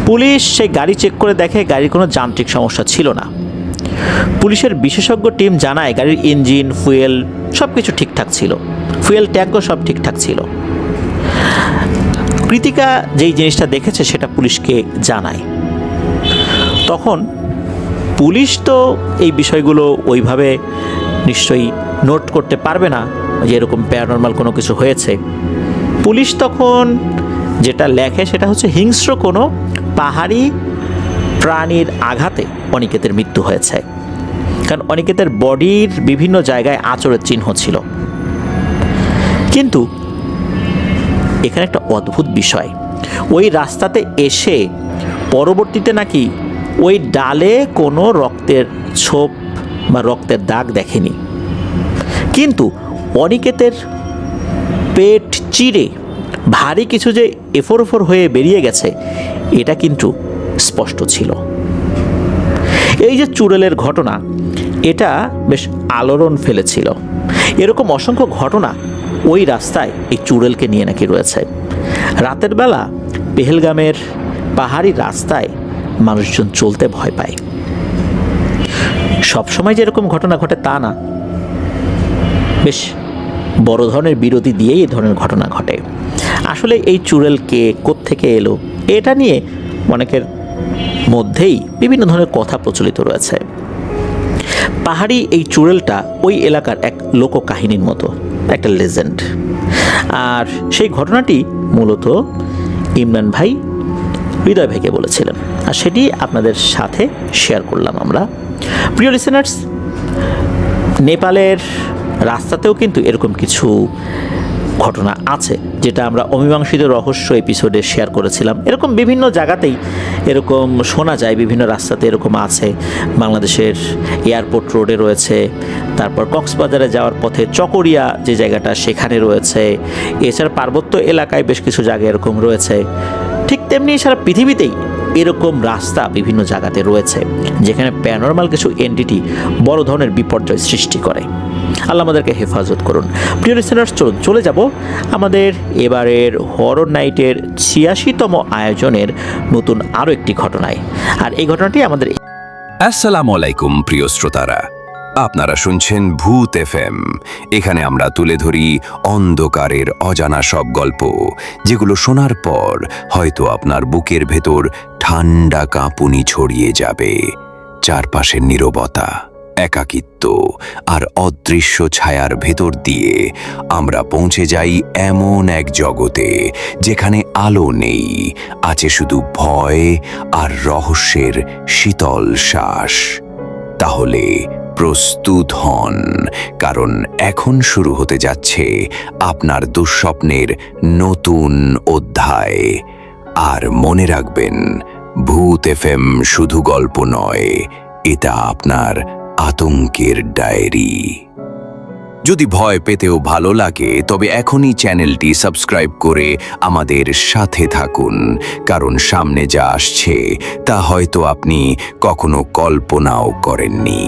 পুলিশ সেই গাড়ি চেক করে দেখে গাড়ির কোনো যান্ত্রিক সমস্যা ছিল না। পুলিশের বিশেষজ্ঞ টিম জানায় গাড়ির ইঞ্জিন, ফুয়েল সব কিছু ঠিকঠাক ছিল, ফুয়েল ট্যাঙ্কও সব ঠিকঠাক ছিল। কৃতিকা যেই জিনিসটা দেখেছে সেটা পুলিশকে জানায়। তখন পুলিশ তো এই বিষয়গুলো ওইভাবে নিশ্চয়ই নোট করতে পারবে না যে এরকম প্যারানর্মাল কোনো কিছু হয়েছে। পুলিশ তখন যেটা লেখে সেটা হচ্ছে হিংস্র কোনো পাহাড়ি প্রাণীর আঘাতে অনিকেতের মৃত্যু হয়েছে, কারণ অনিকেতের বডির বিভিন্ন জায়গায় আঁচড়ের চিহ্ন ছিল। কিন্তু এখানে একটা অদ্ভুত বিষয়, ওই রাস্তাতে এসে পরবর্তীতে নাকি ওই ডালে কোনো রক্তের ছোপ বা রক্তের দাগ দেখেনি, কিন্তু অনিকেতের পেট চিরে ভারী কিছু যে এফোর ওফোর হয়ে বেরিয়ে গেছে এটা কিন্তু স্পষ্ট ছিল। এই যে চুড়েলের ঘটনা, এটা বেশ আলোড়ন ফেলেছিল। এরকম অসংখ্য ঘটনা ওই রাস্তায় এই চুড়েলকে নিয়ে নাকি রয়েছে। রাতের বেলা পেহেলগামের পাহাড়ি রাস্তায় মানুষজন চলতে ভয় পায়। সবসময় যে এরকম ঘটনা ঘটে তা না, বেশ বড় ধরনের বিরতি দিয়েই এই ধরনের ঘটনা ঘটে। আসলে এই চুড়েল কে, কোত্থেকে এলো, এটা নিয়ে অনেকের মধ্যেই বিভিন্ন ধরনের কথা প্রচলিত রয়েছে। পাহাড়ি এই চুড়েলটা ওই এলাকার এক লোককাহিনীর মতো, একটা লেজেন্ড। আর সেই ঘটনাটি মূলত ইমরান ভাই হৃদয় ভাইকে বলেছিলেন, আর সেটি আপনাদের সাথে শেয়ার করলাম আমরা। প্রিয় লিসেনার্স, নেপালের রাস্তাতেও কিন্তু এরকম কিছু ঘটনা আছে, যেটা আমরা অমীমাংসিত রহস্য এপিসোডে শেয়ার করেছিলাম। এরকম বিভিন্ন জায়গাতেই এরকম শোনা যায়, বিভিন্ন রাস্তাতে এরকম আছে। বাংলাদেশের এয়ারপোর্ট রোডে রয়েছে, তারপর কক্সবাজারে যাওয়ার পথে চকরিয়া যে জায়গাটা সেখানে রয়েছে, এছাড়া পার্বত্য এলাকায় বেশ কিছু জায়গা এরকম রয়েছে। ঠিক তেমনি সারা পৃথিবীতেই এরকম রাস্তা বিভিন্ন জায়গাতে রয়েছে যেখানে প্যারানরমাল কিছু এন্টিটি বড় ধরনের বিপর্যয় সৃষ্টি করে। আল্লাহ আমাদেরকে হেফাজত করুন। প্রিয় লিসেনার্স, চলে যাব আমাদের এবারের হরর নাইটের ৮৬তম আয়োজনের নতুন আরও একটি ঘটনায়। আর এই ঘটনাটি আমাদের আসসালামু আলাইকুম প্রিয় শ্রোতারা, আপনারা শুনছেন ভূত এফএম। এখানে আমরা তুলে ধরি অন্ধকারের অজানা সব গল্প, যেগুলো শোনার পর হয়তো আপনার বুকের ভেতর ঠান্ডা কাঁপুনি ছড়িয়ে যাবে। চারপাশের নীরবতা, একাকিত্ব আর অদৃশ্য ছায়ার ভেতর দিয়ে আমরা পৌঁছে যাই এমন এক জগতে যেখানে আলো নেই, আছে শুধু ভয় আর রহস্যের শীতল শ্বাস। তাহলে প্রস্তুত হন, কারণ এখন শুরু হতে যাচ্ছে আপনার দুঃস্বপ্নের নতুন অধ্যায়। আর মনে রাখবেন, ভূত এফএম শুধু গল্প নয়, এটা আপনার আতঙ্কের ডায়েরি। যদি ভয় পেতেও ভালো লাগে, তবে এখনই চ্যানেলটি সাবস্ক্রাইব করে আমাদের সাথে থাকুন, কারণ সামনে যা আসছে তা হয়তো আপনি কখনো কল্পনাও করেননি।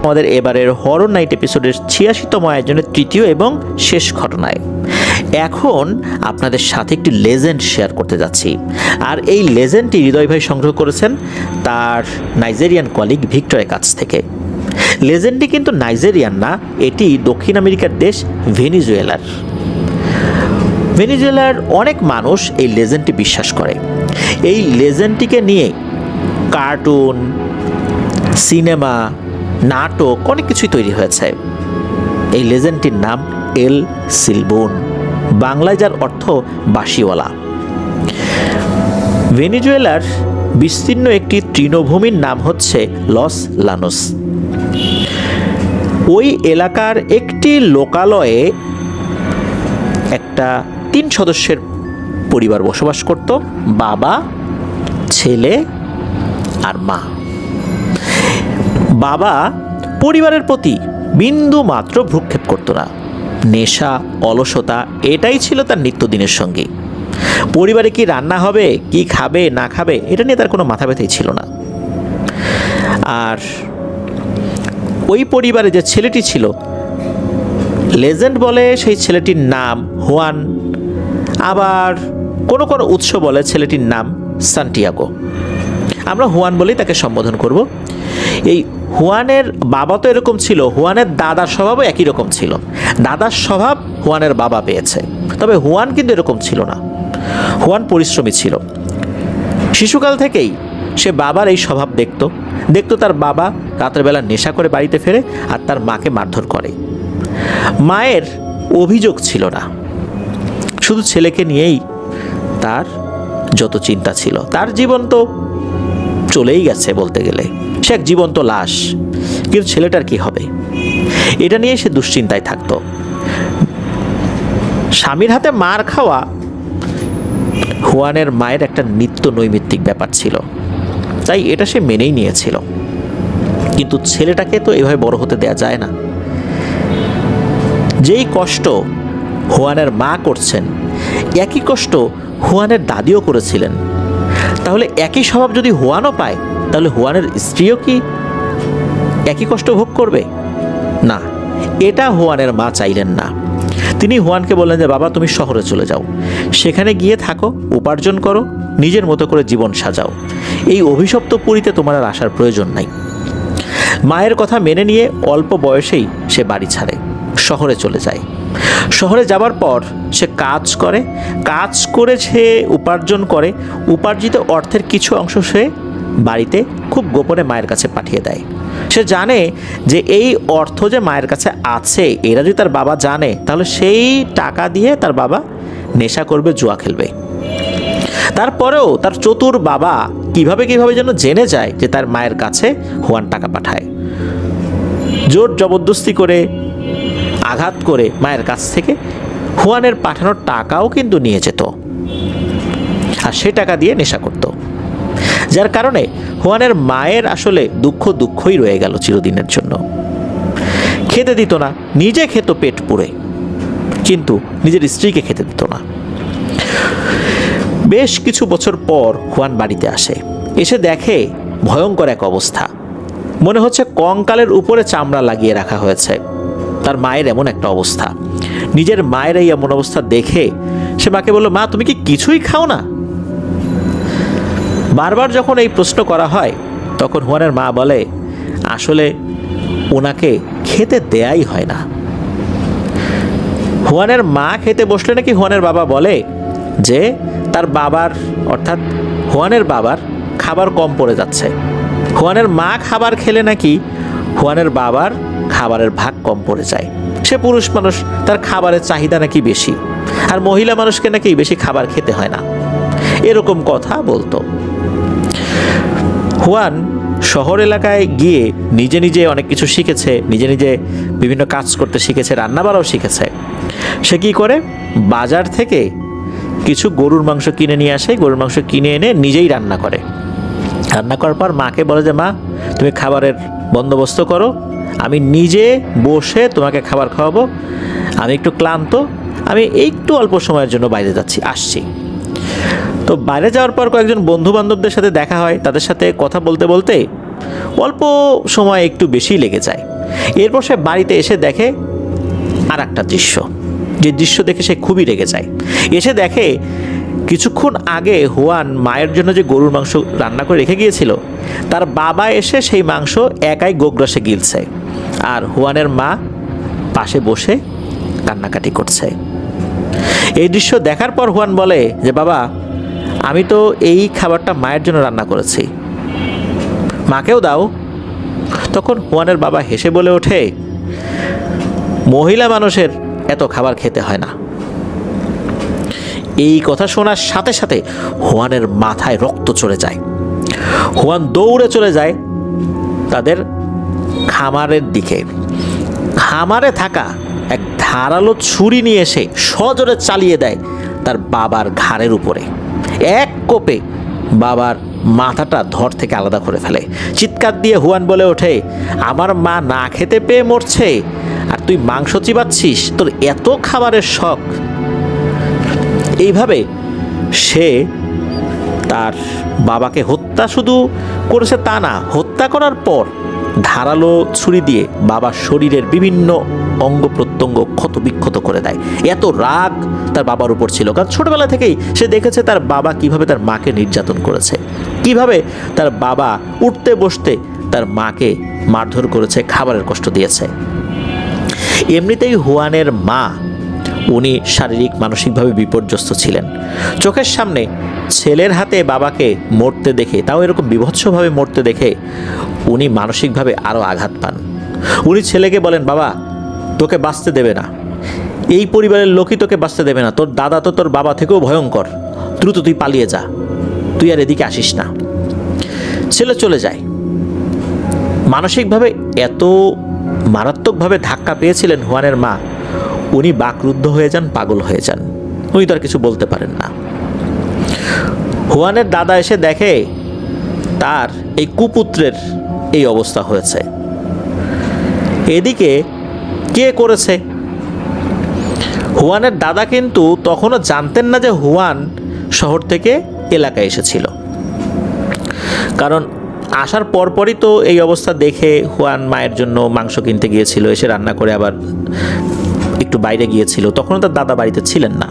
আমাদের এবারের হরর নাইট এপিসোডের ৮৬তম আয়োজনের তৃতীয় এবং শেষ ঘটনায় এখন আপনাদের সাথে একটি লেজেন্ড শেয়ার করতে যাচ্ছি। আর এই লেজেন্ডটি হৃদয় ভাই সংগ্রহ করেছেন তার নাইজেরিয়ান কলিগ ভিক্টরের কাছ থেকে। লেজেন্ডটি কিন্তু নাইজেরিয়ান না, এটি দক্ষিণ আমেরিকার দেশ ভেনিজুয়েলার। ভেনেজুয়েলার অনেক মানুষ এই লেজেন্ডটি বিশ্বাস করে। এই লেজেন্ডটিকে নিয়ে কার্টুন, সিনেমা, নাটক অনেক কিছুই তৈরি হয়েছে। এই লেজেন্ডটির নাম এল সিলবোন, বাংলায় যার অর্থ বাঁশিওয়ালা। ভেনেজুয়েলার বিস্তীর্ণ একটি তৃণভূমির নাম হচ্ছে লস লানোস। ওই এলাকার একটি লোকালয়ে একটা 3 সদস্যের পরিবার বসবাস করত, বাবা, ছেলে আর মা। বাবা পরিবারের প্রতি বিন্দু মাত্র ভ্রুক্ষেপ করতো না। নেশা, অলসতা এটাই ছিল তার নিত্যদিনের সঙ্গী। পরিবারে কি রান্না হবে, কি খাবে না খাবে, এটা নিয়ে তার কোনো মাথা ব্যথাই ছিল না। আর ওই পরিবারে যে ছেলেটি ছিল, লেজেন্ড বলে সেই ছেলেটির নাম হুয়ান, আবার কোনো কোনো উৎস বলে ছেলেটির নাম সান্টিয়াগো। আমরা হুয়ান বলেই তাকে সম্বোধন করব। এই হুয়ানের বাবা তো এরকম ছিল, হুয়ানের দাদার স্বভাবও একই রকম ছিল। দাদার স্বভাব হুয়ানের বাবা পেয়েছে, তবে হুয়ান কিন্তু এরকম ছিল না। হুয়ান পরিশ্রমী ছিল। শিশুকাল থেকেই সে বাবার এই স্বভাব দেখতো তার বাবা রাতের বেলা নেশা করে বাড়িতে ফেরে আর তার মাকে মারধর করে। মায়ের অভিযোগ ছিল না, শুধু ছেলেকে নিয়েই তার যত চিন্তা ছিল। তার জীবন তো চলেই গেছে বলতে গেলে, সে এক জীবন্ত লাশ। কিন্তু ছেলেটার কি হবে, এটা নিয়ে সে দুশ্চিন্তায় থাকতো। স্বামীর হাতে মার খাওয়া হুয়ানের মায়ের একটা নিত্য নৈমিত্তিক ব্যাপার ছিল, তাই এটা সে মেনেই নিয়েছিল। কিন্তু ছেলেটাকে তো এভাবে বড় হতে দেয়া যায় না। যেই কষ্ট হুয়ানের মা করছেন, একই কষ্ট হুয়ানের দাদিও করেছিলেন। তাহলে একই স্বভাব যদি হুয়ানও পায়, তাহলে হুয়ানের স্ত্রীও কি একই কষ্ট ভোগ করবে? না, এটা হুয়ানের মা চাইলেন না। তিনি হুয়ানকে বললেন যে বাবা, তুমি শহরে চলে যাও, সেখানে গিয়ে থাকো, উপার্জন করো, নিজের মতো করে জীবন সাজাও। এই অভিশপ্ত পুরীতে তোমার আর আসার প্রয়োজন নাই। মায়ের কথা মেনে নিয়ে অল্প বয়সেই সে বাড়ি ছাড়ে, শহরে চলে যায়। শহরে যাবার পর সে কাজ করে সে উপার্জন করে। উপার্জিত অর্থের কিছু অংশ সে বাড়িতে খুব গোপনে মায়ের কাছে পাঠিয়ে দেয়। সে জানে যে এই অর্থ যে মায়ের কাছে আছে, এরা যদি তার বাবা জানে, তাহলে সেই টাকা দিয়ে তার বাবা নেশা করবে, জুয়া খেলবে। তারপরেও তার চতুর বাবা কিভাবে যেন জেনে যায় যে তার মায়ের কাছে হুয়ান টাকা পাঠায়। জোর জবরদস্তি করে, আঘাত করে মায়ের কাছ থেকে হুয়ানের পাঠানোর টাকাও কিন্তু নিয়ে যেত, আর সে টাকা দিয়ে নেশা করত। যার কারণে হুয়ানের মায়ের আসলে দুঃখই রয়ে গেল চিরদিনের জন্য। খেতে দিত না, নিজে খেত পেট পুড়ে, কিন্তু নিজের স্ত্রীকে খেতে দিত না। বেশ কিছু বছর পর হুয়ান বাড়িতে আসে। এসে দেখে ভয়ঙ্কর এক অবস্থা, মনে হচ্ছে কঙ্কালের উপরে চামড়া লাগিয়ে রাখা হয়েছে। তার মায়ের এমন একটা অবস্থা। নিজের মায়ের এই এমন অবস্থা দেখে সে মাকে বলল, মা, তুমি কি কিছুই খাও না? বারবার যখন এই প্রশ্ন করা হয়, তখন হুয়ানের মা বলে, আসলে ওনাকে খেতে দেয়াই হয় না। হুয়ানের মা খেতে বসলে নাকি হুয়ানের বাবা বলে যে তার বাবার, অর্থাৎ হুয়ানের বাবার খাবার কম পড়ে যাচ্ছে। হুয়ানের মা খাবার খেলে নাকি হুয়ানের বাবার খাবারের ভাগ কম পড়ে যায়। সে পুরুষ মানুষ, তার খাবারের চাহিদা নাকি বেশি, আর মহিলা মানুষকে নাকি বেশি খাবার খেতে হয় না, এরকম কথা বলতো। হুয়ান শহর এলাকায় গিয়ে নিজে নিজে অনেক কিছু শিখেছে, নিজে নিজে বিভিন্ন কাজ করতে শিখেছে, রান্নাবাড়াও শিখেছে। সে কি করে, বাজার থেকে কিছু গরুর মাংস কিনে নিয়ে আসে, গরুর মাংস কিনে এনে নিজেই রান্না করে। রান্না করার পর মাকে বলে যে মা, তুমি খাবারের বন্দোবস্ত করো, আমি নিজে বসে তোমাকে খাবার খাওয়াবো, আমি একটু ক্লান্ত, আমি একটু অল্প সময়ের জন্য বাইরে যাচ্ছি, আসছি। তো বাইরে যাওয়ার পর কয়েকজন বন্ধু বান্ধবদের সাথে দেখা হয়, তাদের সাথে কথা বলতে বলতে অল্প সময় একটু বেশি লেগে যায়। এরপর সে বাড়িতে এসে দেখে আর একটা দৃশ্য, যে দৃশ্য দেখে সে খুবই রেগে যায়। এসে দেখে কিছুক্ষণ আগে হুয়ান মায়ের জন্য যে গরুর মাংস রান্না করে রেখে গিয়েছিল, তার বাবা এসে সেই মাংস একাই গোগ্রাসে গিলছে, আর হুয়ানের মা পাশে বসে কান্নাকাটি করছে। এই দৃশ্য দেখার পর হুয়ান বলে যে বাবা, আমি তো এই খাবারটা মায়ের জন্য রান্না করেছি, মাকেও দাও। তখন হুয়ানের বাবা হেসে বলে ওঠে, মহিলা মানুষের এত খাবার খেতে হয় না। এই কথা শোনার সাথে সাথে হুয়ানের মাথায় রক্ত চলে যায়। হুয়ান দৌড়ে চলে যায় তাদের খামারের দিকে। খামারে থাকা এক ধারালো ছুরি নিয়ে এসে সজোরে চালিয়ে দেয় তার বাবার ঘাড়ের উপরে। এক কোপে বাবার মাথাটা ধর থেকে আলাদা করে ফেলে। চিৎকার দিয়ে হুয়ান বলে ওঠে, আমার মা না খেতে পেয়ে মরছে আর তুই মাংস চিবাচ্ছিস, তোর এত খাবারের শখ। এইভাবে সে তার বাবাকে হত্যা শুধু করেছে তা না, হত্যা করার পর ধারালো ছুরি দিয়ে বাবার শরীরের বিভিন্ন অঙ্গ প্রত্যঙ্গ ক্ষতবিক্ষত করে দেয়। এত রাগ তার বাবার উপর ছিল, কারণ ছোটবেলা থেকেই সে দেখেছে তার বাবা কিভাবে তার মাকে নির্যাতন করেছে, কিভাবে তার বাবা উঠতে বসতে তার মাকে মারধর করেছে, খাবারের কষ্ট দিয়েছে। এমনিতেই হুয়ানের মা, উনি শারীরিক মানসিকভাবে বিপর্যস্ত ছিলেন। চোখের সামনে ছেলের হাতে বাবাকে মরতে দেখে, তাও এরকম বিভৎসভাবে মরতে দেখে উনি মানসিকভাবে আরও আঘাত পান। উনি ছেলেকে বলেন, বাবা তোকে বাঁচতে দেবে না, এই পরিবারের লোকই তোকে বাঁচতে দেবে না, তোর দাদা তো তোর বাবা থেকেও ভয়ঙ্কর, দ্রুত তুই পালিয়ে যা, তুই আর এদিকে আসিস না। ছেলে চলে যায়। মানসিকভাবে এত মারাত্মকভাবে ধাক্কা পেয়েছিলেন হুয়ানের মা, উনি বাকরুদ্ধ হয়ে যান, পাগল হয়ে যান, উনি তো আর কিছু বলতে পারেন না। হুয়ানের দাদা এসে দেখে তার এই কুপুত্রের এই অবস্থা হয়েছে। এদিকে কে করেছে? হুয়ানের দাদা কিন্তু তখনও জানতেন না যে হুয়ান শহর থেকে এলাকায় এসেছিল, কারণ আসার পরপরই তো এই অবস্থা দেখে হুয়ান মায়ের জন্য মাংস কিনতে গিয়েছিল, এসে রান্না করে আবার একটু বাইরে গিয়েছিল, তখনও তার দাদা বাড়িতে ছিলেন না।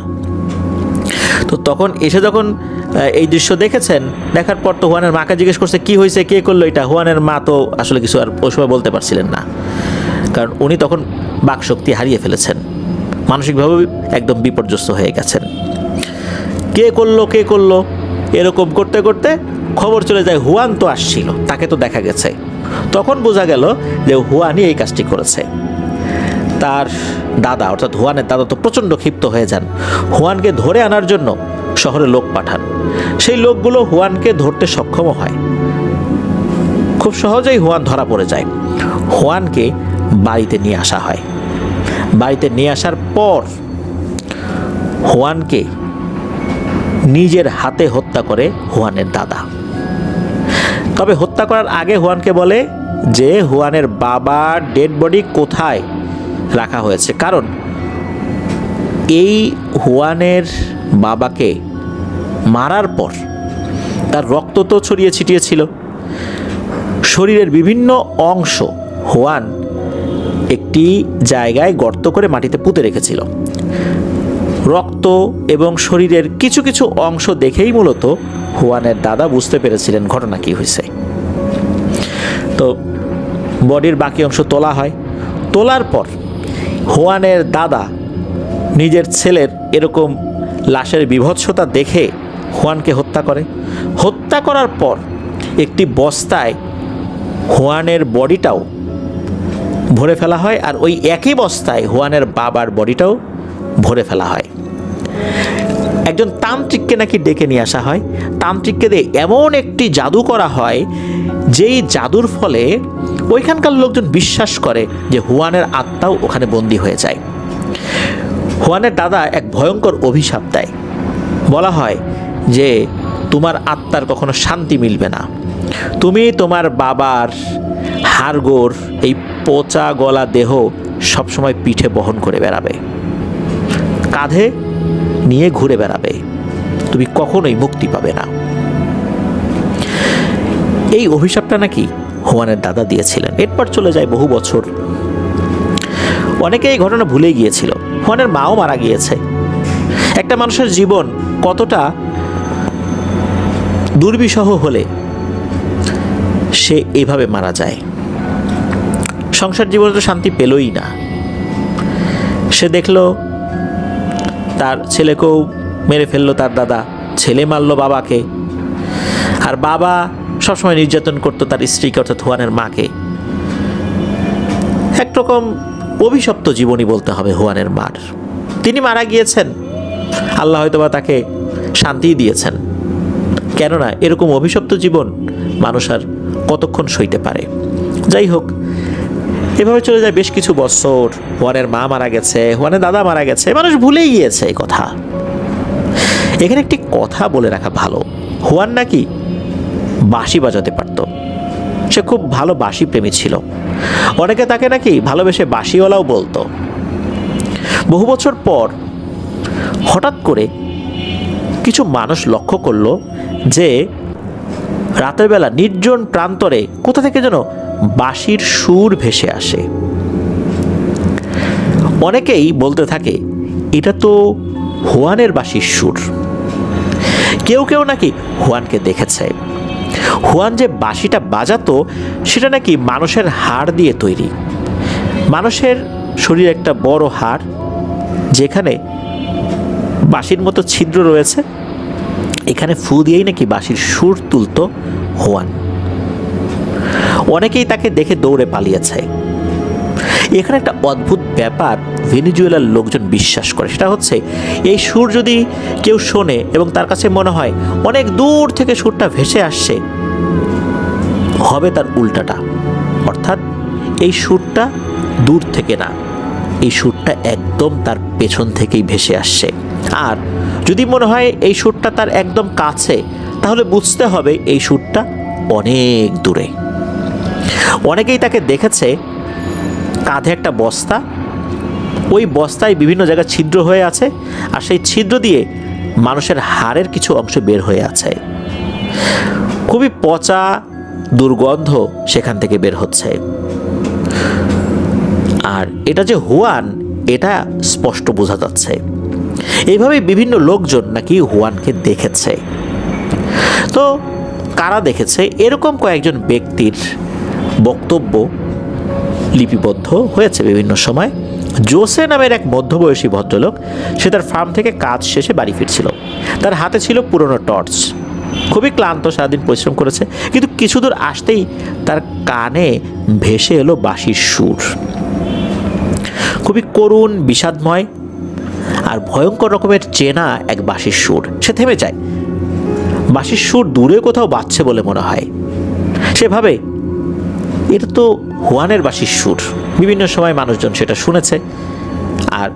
তো তখন এসে যখন এই দৃশ্য দেখেছেন, দেখার পর তো হুয়ানের মাকে জিজ্ঞেস করছে কি হয়েছে, কে করলো এটা। হুয়ানের মা তো আসলে কিছু আর ওই সময় বলতে পারছিলেন না, কারণ উনি তখন বাকশক্তি হারিয়ে ফেলেছেন, মানসিকভাবে একদম বিপর্যস্ত হয়ে গেছেন। কে করলো এরকম করতে করতে খবর চলে যায় হুয়ান তো আসছিল, তাকে তো দেখা গেছে। তখন বোঝা গেল যে হুয়ানই এই কাজটি করেছে। তার দাদা অর্থাৎ হুয়ানের দাদা তো প্রচণ্ড ক্ষিপ্ত হয়ে যান, হুয়ানকে ধরে আনার জন্য শহরে লোক পাঠান। সেই লোকগুলো হুয়ানকে ধরতে সক্ষম হয়, খুব সহজেই হুয়ান ধরা পড়ে যায়। হুয়ানকে বাড়িতে নিয়ে আসা হয়। বাড়িতে নিয়ে আসার পর হুয়ানকে নিজের হাতে হত্যা করে হুয়ানের দাদা। তবে হত্যা করার আগে হুয়ানকে বলে যে হুয়ানের বাবার ডেড বডি কোথায় রাখা হয়েছে, কারণ এই হুয়ানের বাবাকে মারার পর তার রক্ত তো ছড়িয়ে ছিটিয়ে ছিল, শরীরের বিভিন্ন অংশ হুয়ান একটি জায়গায় গর্ত করে মাটিতে পুঁতে রেখেছিল। রক্ত এবং শরীরের কিছু কিছু অংশ দেখেই মূলত হুয়ানের দাদা বুঝতে পেরেছিলেন ঘটনা কি হয়েছে। তো বডির বাকি অংশ তোলা হয়। তোলার পর হুয়ানের দাদা নিজের ছেলের এরকম লাশের বিভৎসতা দেখে হুয়ানকে হত্যা করে। হত্যা করার পর একটি বস্তায় হুয়ানের বডিটাও ভরে ফেলা হয়, আর ওই একই বস্তায় হুয়ানের বাবার বডিটাও ভরে ফেলা হয়। একজন তান্ত্রিককে নাকি ডেকে নিয়ে আসা হয়। তান্ত্রিককে দিয়ে এমন একটি জাদু করা হয়, যেই জাদুর ফলে ওইখানকার লোকজন বিশ্বাস করে যে হুয়ানের আত্মাও ওখানে বন্দী হয়ে যায়। হুয়ানের দাদা এক ভয়ঙ্কর অভিশাপ দেয়। বলা হয় যে তোমার আত্মার কখনো শান্তি মিলবে না, তুমি তোমার বাবার হাড়গোড়, এই পচা গলা দেহ সবসময় পিঠে বহন করে বেড়াবে, কাঁধে নিয়ে ঘুরে বেড়াবে, তুমি কখনোই মুক্তি পাবে না। এই অভিশাপটা নাকি হুয়ানের দাদা দিয়েছিলেন। এরপর চলে যায় বহু বছর, অনেকে এই ঘটনা ভুলে গিয়েছিল। হুয়ানের মাও মারা গিয়েছে। একটা মানুষের জীবন কতটা দুর্বিষহ হলে সে এভাবে মারা যায়। সংসার জীবনে তো শান্তি পেলই না। সে দেখল তার ছেলেকেও মেরে ফেললো তার দাদা, ছেলে মারলো বাবাকে, আর বাবা সবসময় নির্যাতন করতো তার স্ত্রীকে অর্থাৎ হুয়ানের মাকে। একরকম অভিশপ্ত জীবনী বলতে হবে হুয়ানের মার। তিনি মারা গিয়েছেন, আল্লাহ হয়তোবা তাকে শান্তি দিয়েছেন, কেননা এরকম অভিশপ্ত জীবন মানুষ আর কতক্ষণ সইতে পারে। যাই হোক, এভাবে চলে যায় বেশ কিছু বছর। হুয়ানের মা মারা গেছে, হুয়ানের দাদা মারা গেছে, মানুষ ভুলেই গিয়েছে এই কথা। এখানে একটি কথা বলে রাখা ভালো, হুয়ান নাকি বাঁশি বাজাতে পারত। সে খুব ভালো বাঁশি প্রেমী ছিল, অনেকে তাকে নাকি ভালোবেসে বাঁশিওয়ালাও বলতো। বহু বছর পর হঠাৎ করে কিছু মানুষ লক্ষ্য করলো যে রাতের বেলা নির্জন প্রান্তরে কোথা থেকে যেন বাঁশির সুর ভেসে আসে। অনেকেই বলতে থাকে এটা তো হুয়ানের বাঁশির সুর। কেউ কেউ নাকি হুয়ানকে দেখেছে। হুয়ান যে বাঁশিটা বাজাতো সেটা নাকি মানুষের হাড় দিয়ে তৈরি। মানুষের শরীরে একটা বড় হাড়, যেখানে বাঁশির মতো ছিদ্র রয়েছে, এখানে ফু দিয়েই নাকি বাঁশির সুর তুলতো হুয়ান। অনেকেই তাকে দেখে দৌড়ে পালিয়েছে। এখানে একটা অদ্ভুত ব্যাপার ভেনেজুয়েলার লোকজন বিশ্বাস করে, সেটা হচ্ছে এই সুর যদি কেউ শোনে এবং তার কাছে মনে হয় অনেক দূর থেকে সুরটা ভেসে আসছে, হবে তার উল্টাটা, অর্থাৎ এই সুরটা দূর থেকে না, এই সুরটা একদম তার পেছন থেকেই ভেসে আসছে। আর যদি মনে হয় এই সুরটা তার একদম কাছে, তাহলে বুঝতে হবে এই সুরটা অনেক দূরে। অনেকেই তাকে দেখেছে কাঁধে একটা বস্তা, ওই বস্তায় বিভিন্ন জায়গায় ছিদ্র হয়ে আছে, আর সেই ছিদ্র দিয়ে মানুষের হাড়ের কিছু অংশ বের হয়ে আছে। খুবই পচা দুর্গন্ধ সেখান থেকে বের হচ্ছে। আর এটা যে হুয়ান, এটা স্পষ্ট বোঝা যাচ্ছে। এইভাবে বিভিন্ন লোকজন নাকি হুয়ানকে দেখেছে। তো কারা দেখেছে, এরকম কয়েকজন ব্যক্তির বক্তব্য লিপিবদ্ধ হয়েছে বিভিন্ন সময়। জোসে নামের এক মধ্যবয়সী ভদ্রলোক, সে তার ফার্ম থেকে কাজ শেষে বাড়ি ফিরছিল। তার হাতে ছিল পুরনো টর্চ। খুবই ক্লান্ত, সারাদিন পরিশ্রম করেছে, কিন্তু কিছু দূর আসতেই তার কানে ভেসে এলো বাঁশির সুর। খুবই করুণ, বিষাদময় আর ভয়ঙ্কর রকমের চেনা এক বাঁশির সুর। সে থেমে যায়। বাঁশির সুর দূরে কোথাও বাজছে বলে মনে হয়। সেভাবে এটা তো হুয়ানের বাঁশির সুর। বিভিন্ন সময় মানুষজন সেটা শুনেছে। আর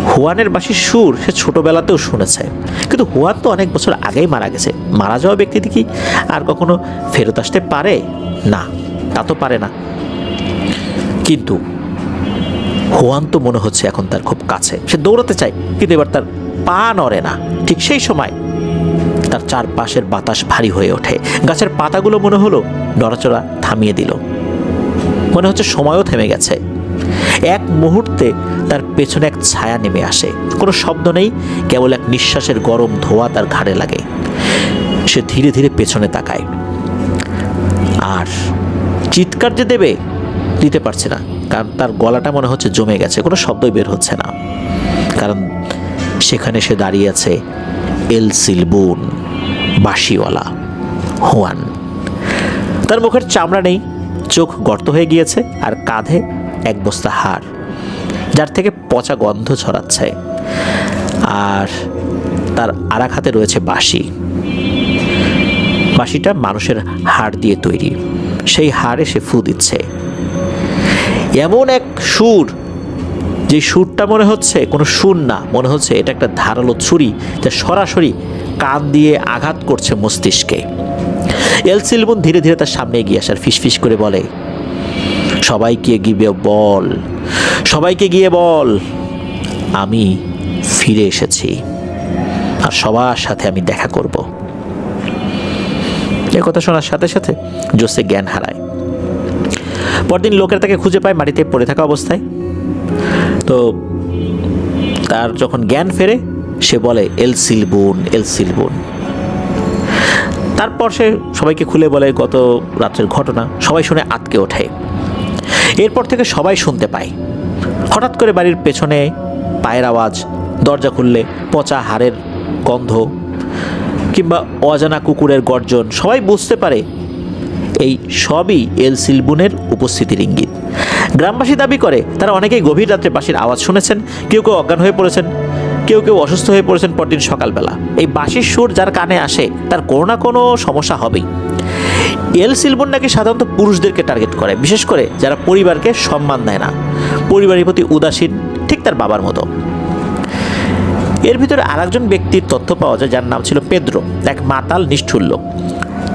হুয়ানের বাঁশির সুর সে ছোটবেলাতেও শুনেছে। কিন্তু হুয়ান তো অনেক বছর আগেই মারা গেছে। মারা যাওয়া ব্যক্তি কি আর কখনো ফেরত আসতে পারে? না, তা তো পারে না। কিন্তু হুয়ান তো মনে হচ্ছে এখন তার খুব কাছে। সে দৌড়াতে চায়, কিন্তু এবার তার পা নড়ে না। ঠিক সেই সময় তার চারপাশের বাতাস ভারী হয়ে ওঠে। গাছের পাতাগুলো মনে হলো নড়াচড়া থামিয়ে দিল। মনে হচ্ছে সময়ও থেমে গেছে। এক মুহূর্তে তার পেছনে এক ছায়া নেমে আসে। কোনো শব্দ নেই, কেবল এক নিঃশ্বাসের গরম ধোঁয়া তার ঘাড়ে লাগে। সে ধীরে ধীরে পেছনে তাকায়, আর চিৎকার যে দেবে, দিতে পারছে না, কারণ তার গলাটা মনে হচ্ছে জমে গেছে, কোনো শব্দই বের হচ্ছে না। কারণ সেখানে সে দাঁড়িয়ে আছে এল সিলবুন, বাঁশিওয়ালা হুয়ান। তার মুখের চামড়া নেই, চোখ গর্ত হয়ে গিয়েছে, আর কাঁধে এক বস্তা হাড়, যার থেকে পচা গন্ধ ছড়াচ্ছে। আর তার আরেক হাতে রয়েছে বাঁশি। বাঁশিটা মানুষের হাড় দিয়ে তৈরি। সেই হাড়ে সে ফু দিচ্ছে। এমন এক সুর, যে সুরটা মনে হচ্ছে কোনো সুর না, মনে হচ্ছে এটা একটা ধারালো ছুরি, যা সরাসরি কান দিয়ে আঘাত করছে মস্তিষ্কে। এল সিলবুন ধীরে ধীরে তার সামনে এগিয়ে আসার ফিসফিস করে বলে, সবাইকে গিয়ে বল, সবাইকে গিয়ে বল আমি ফিরে এসেছি, আর সবার সাথে আমি দেখা করব। এ কথা শোনার সাথে সাথে জোসে জ্ঞান হারায়। পরদিন লোকেরা তাকে খুঁজে পায় মাটিতে পড়ে থাকা অবস্থায়। তো তার যখন জ্ঞান ফেরে, সে বলে এল সিলবুন, এল সিলবুন। তারপর সে সবাইকে খুলে বলে গত রাত্রের ঘটনা। সবাই শুনে আটকে ওঠে। এরপর থেকে সবাই শুনতে পায়। হঠাৎ করে বাড়ির পেছনে পায়ের আওয়াজ, দরজা খুললে পচা হাড়ের গন্ধ কিংবা অজানা কুকুরের গর্জন, সবাই বুঝতে পারে এই সবই এল সিলবুনের উপস্থিতির ইঙ্গিত। গ্রামবাসী দাবি করে তারা অনেকেই গভীর রাত্রে বাঁশির আওয়াজ শুনেছেন, কেউ কেউ অজ্ঞান হয়ে পড়েছেন, কেউ কেউ অসুস্থ হয়ে পড়েছেন পরদিন সকালবেলা। এই বাঁশির সুর যার কানে আসে তার কোনো না কোনো সমস্যা হবেই। এল সিলবুন নাকি সাধারণত পুরুষদেরকে টার্গেট করে, বিশেষ করে যারা পরিবারকে সম্মান দেয় না, পরিবারের প্রতি উদাসীন, ঠিক তার বাবার মতো। এর ভিতরে আরেকজন ব্যক্তির তথ্য পাওয়া যায় যার নাম ছিল পেদ্রো, এক মাতাল নিষ্ঠুর লোক।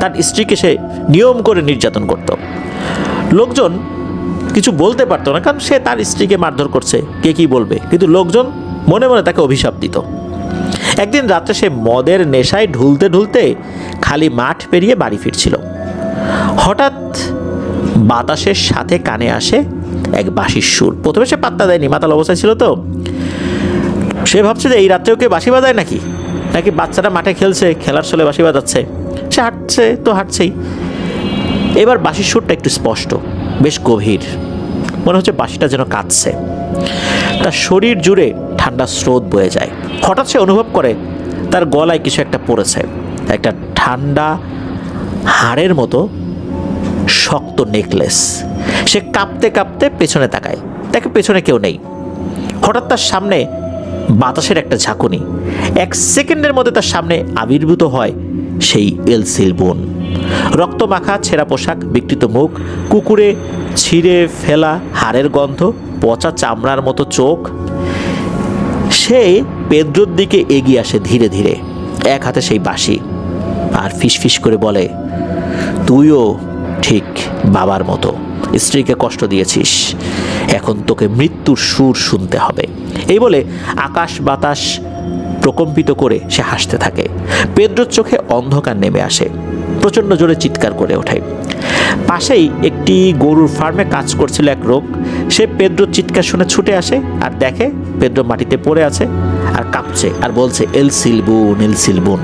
তার স্ত্রীকে সে নিয়ম করে নির্যাতন করত। লোকজন কিছু বলতে পারতো না, কারণ সে তার স্ত্রীকে মারধর করছে, কে কি বলবে, কিন্তু লোকজন মনে মনে তাকে অভিশাপ দিত। একদিন রাত্রে সে মদের নেশায় ঢুলতে ঢুলতে খালি মাঠ পেরিয়ে বাড়ি ফিরছিল। হঠাৎ বাতাসের সাথে কানে আসে এক বাঁশির সুর। প্রথমে সে পাত্তা দেয়নি, মাতাল অবস্থায় ছিল তো। সে ভাবছে যে এই রাত্রেও কেউ বাঁশি বাজায় নাকি নাকি বাচ্চারা মাঠে খেলছে, খেলার ছলে বাঁশি বাজাচ্ছে। সে হাঁটছে তো হাঁটছেই। এবার বাঁশির সুরটা একটু স্পষ্ট, বেশ গভীর, মনে হচ্ছে বাঁশিটা যেন কাঁদছে। তার শরীর জুড়ে ঠান্ডা স্রোত বয়ে যায়। হঠাৎ সে অনুভব করে তার গলায় কিছু একটা পড়েছে, একটা ঠান্ডা হাড়ের মতো শক্ত নেকলেস। সে কাঁপতে কাঁপতে পেছনে তাকায়, দেখে পেছনে কেউ নেই। হঠাৎ তার সামনে বাতাসের একটা ঝাঁকুনি, 1 সেকেন্ডের মধ্যে তার সামনে আবির্ভূত হয় সেই এল সিলবুন। রক্ত মাখা ছেঁড়া পোশাক, বিকৃত মুখ, কুকুরে ছিঁড়ে ফেলা হাড়ের গন্ধ, পচা চামড়ার মতো চোখ। সে পেদ্রোর দিকে এগিয়ে আসে ধীরে ধীরে, এক হাতে সেই বাঁশি, আর ফিসফিস করে বলে, তুইও ঠিক বাবার মতো স্ত্রীকে কষ্ট দিয়েছিস, এখন তোকে মৃত্যুর সুর শুনতে হবে। এই বলে আকাশ বাতাস প্রকম্পিত করে সে হাসতে থাকে। পেদ্রোর চোখে অন্ধকার নেমে আসে, প্রচণ্ড জোরে চিৎকার করে ওঠে। পাশেই একটি গরুর ফার্মে কাজ করছিল এক লোক। সে পেদ্রোর চিৎকার শুনে ছুটে আসে আর দেখে পেদ্রো মাটিতে পড়ে আছে আর কাঁপছে আর বলছে, এল সিলবুন, এল সিলবুন।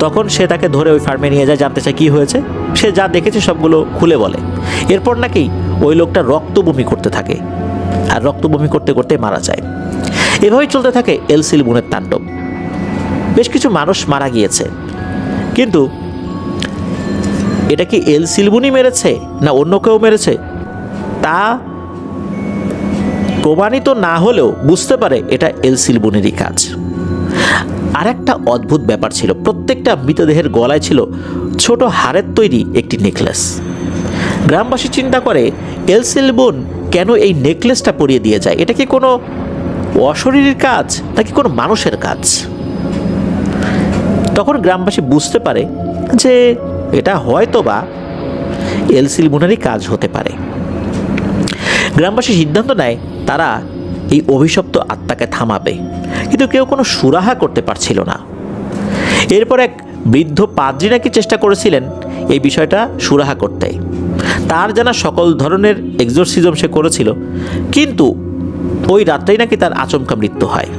তখন সে তাকে ধরে ওই ফার্মে নিয়ে যায়, জানতে চায় কী হয়েছে। সে যা দেখেছে সবগুলো খুলে বলে। এরপর নাকি ওই লোকটা রক্তবমি করতে থাকে আর রক্তবমি করতে করতে মারা যায়। এভাবেই চলতে থাকে এল সিলবুনের তাণ্ডব। বেশ কিছু মানুষ মারা গিয়েছে, কিন্তু এটা কি এল সিলবুনই মেরেছে না অন্য কেউ মেরেছে তা প্রমাণিত না হলেও বুঝতে পারে এটা এল সিলবুনেরই কাজ। আর একটা অদ্ভুত ব্যাপার ছিল, প্রত্যেকটা মৃতদেহের গলায় ছিল ছোট হাড়ের তৈরি একটি নেকলেস। গ্রামবাসী চিন্তা করে এল সিলবুন কেন এই নেকলেসটা পরিয়ে দিয়ে যায়। এটা কি কোনো অশরীরীর কাজ নাকি কোনো মানুষের কাজ? তখন গ্রামবাসী বুঝতে পারে যে এটা হয়তো বা এল সিলবুনেরই কাজ হতে পারে। গ্রামবাসী সিদ্ধান্ত নেয় তারা এই অভিশপ্ত আত্মাকে থামাবে, কিন্তু কেউ কোনো সুরাহা করতে পারছিল না। এরপর এক বৃদ্ধ পাদ্রী নাকি চেষ্টা করেছিলেন এই বিষয়টা সুরাহা করতে। তার জানা সকল ধরনের এক্সোরসিজম সে করেছিল, কিন্তু ওই রাত্রেই নাকি তার আচমকা মৃত্যু হয়।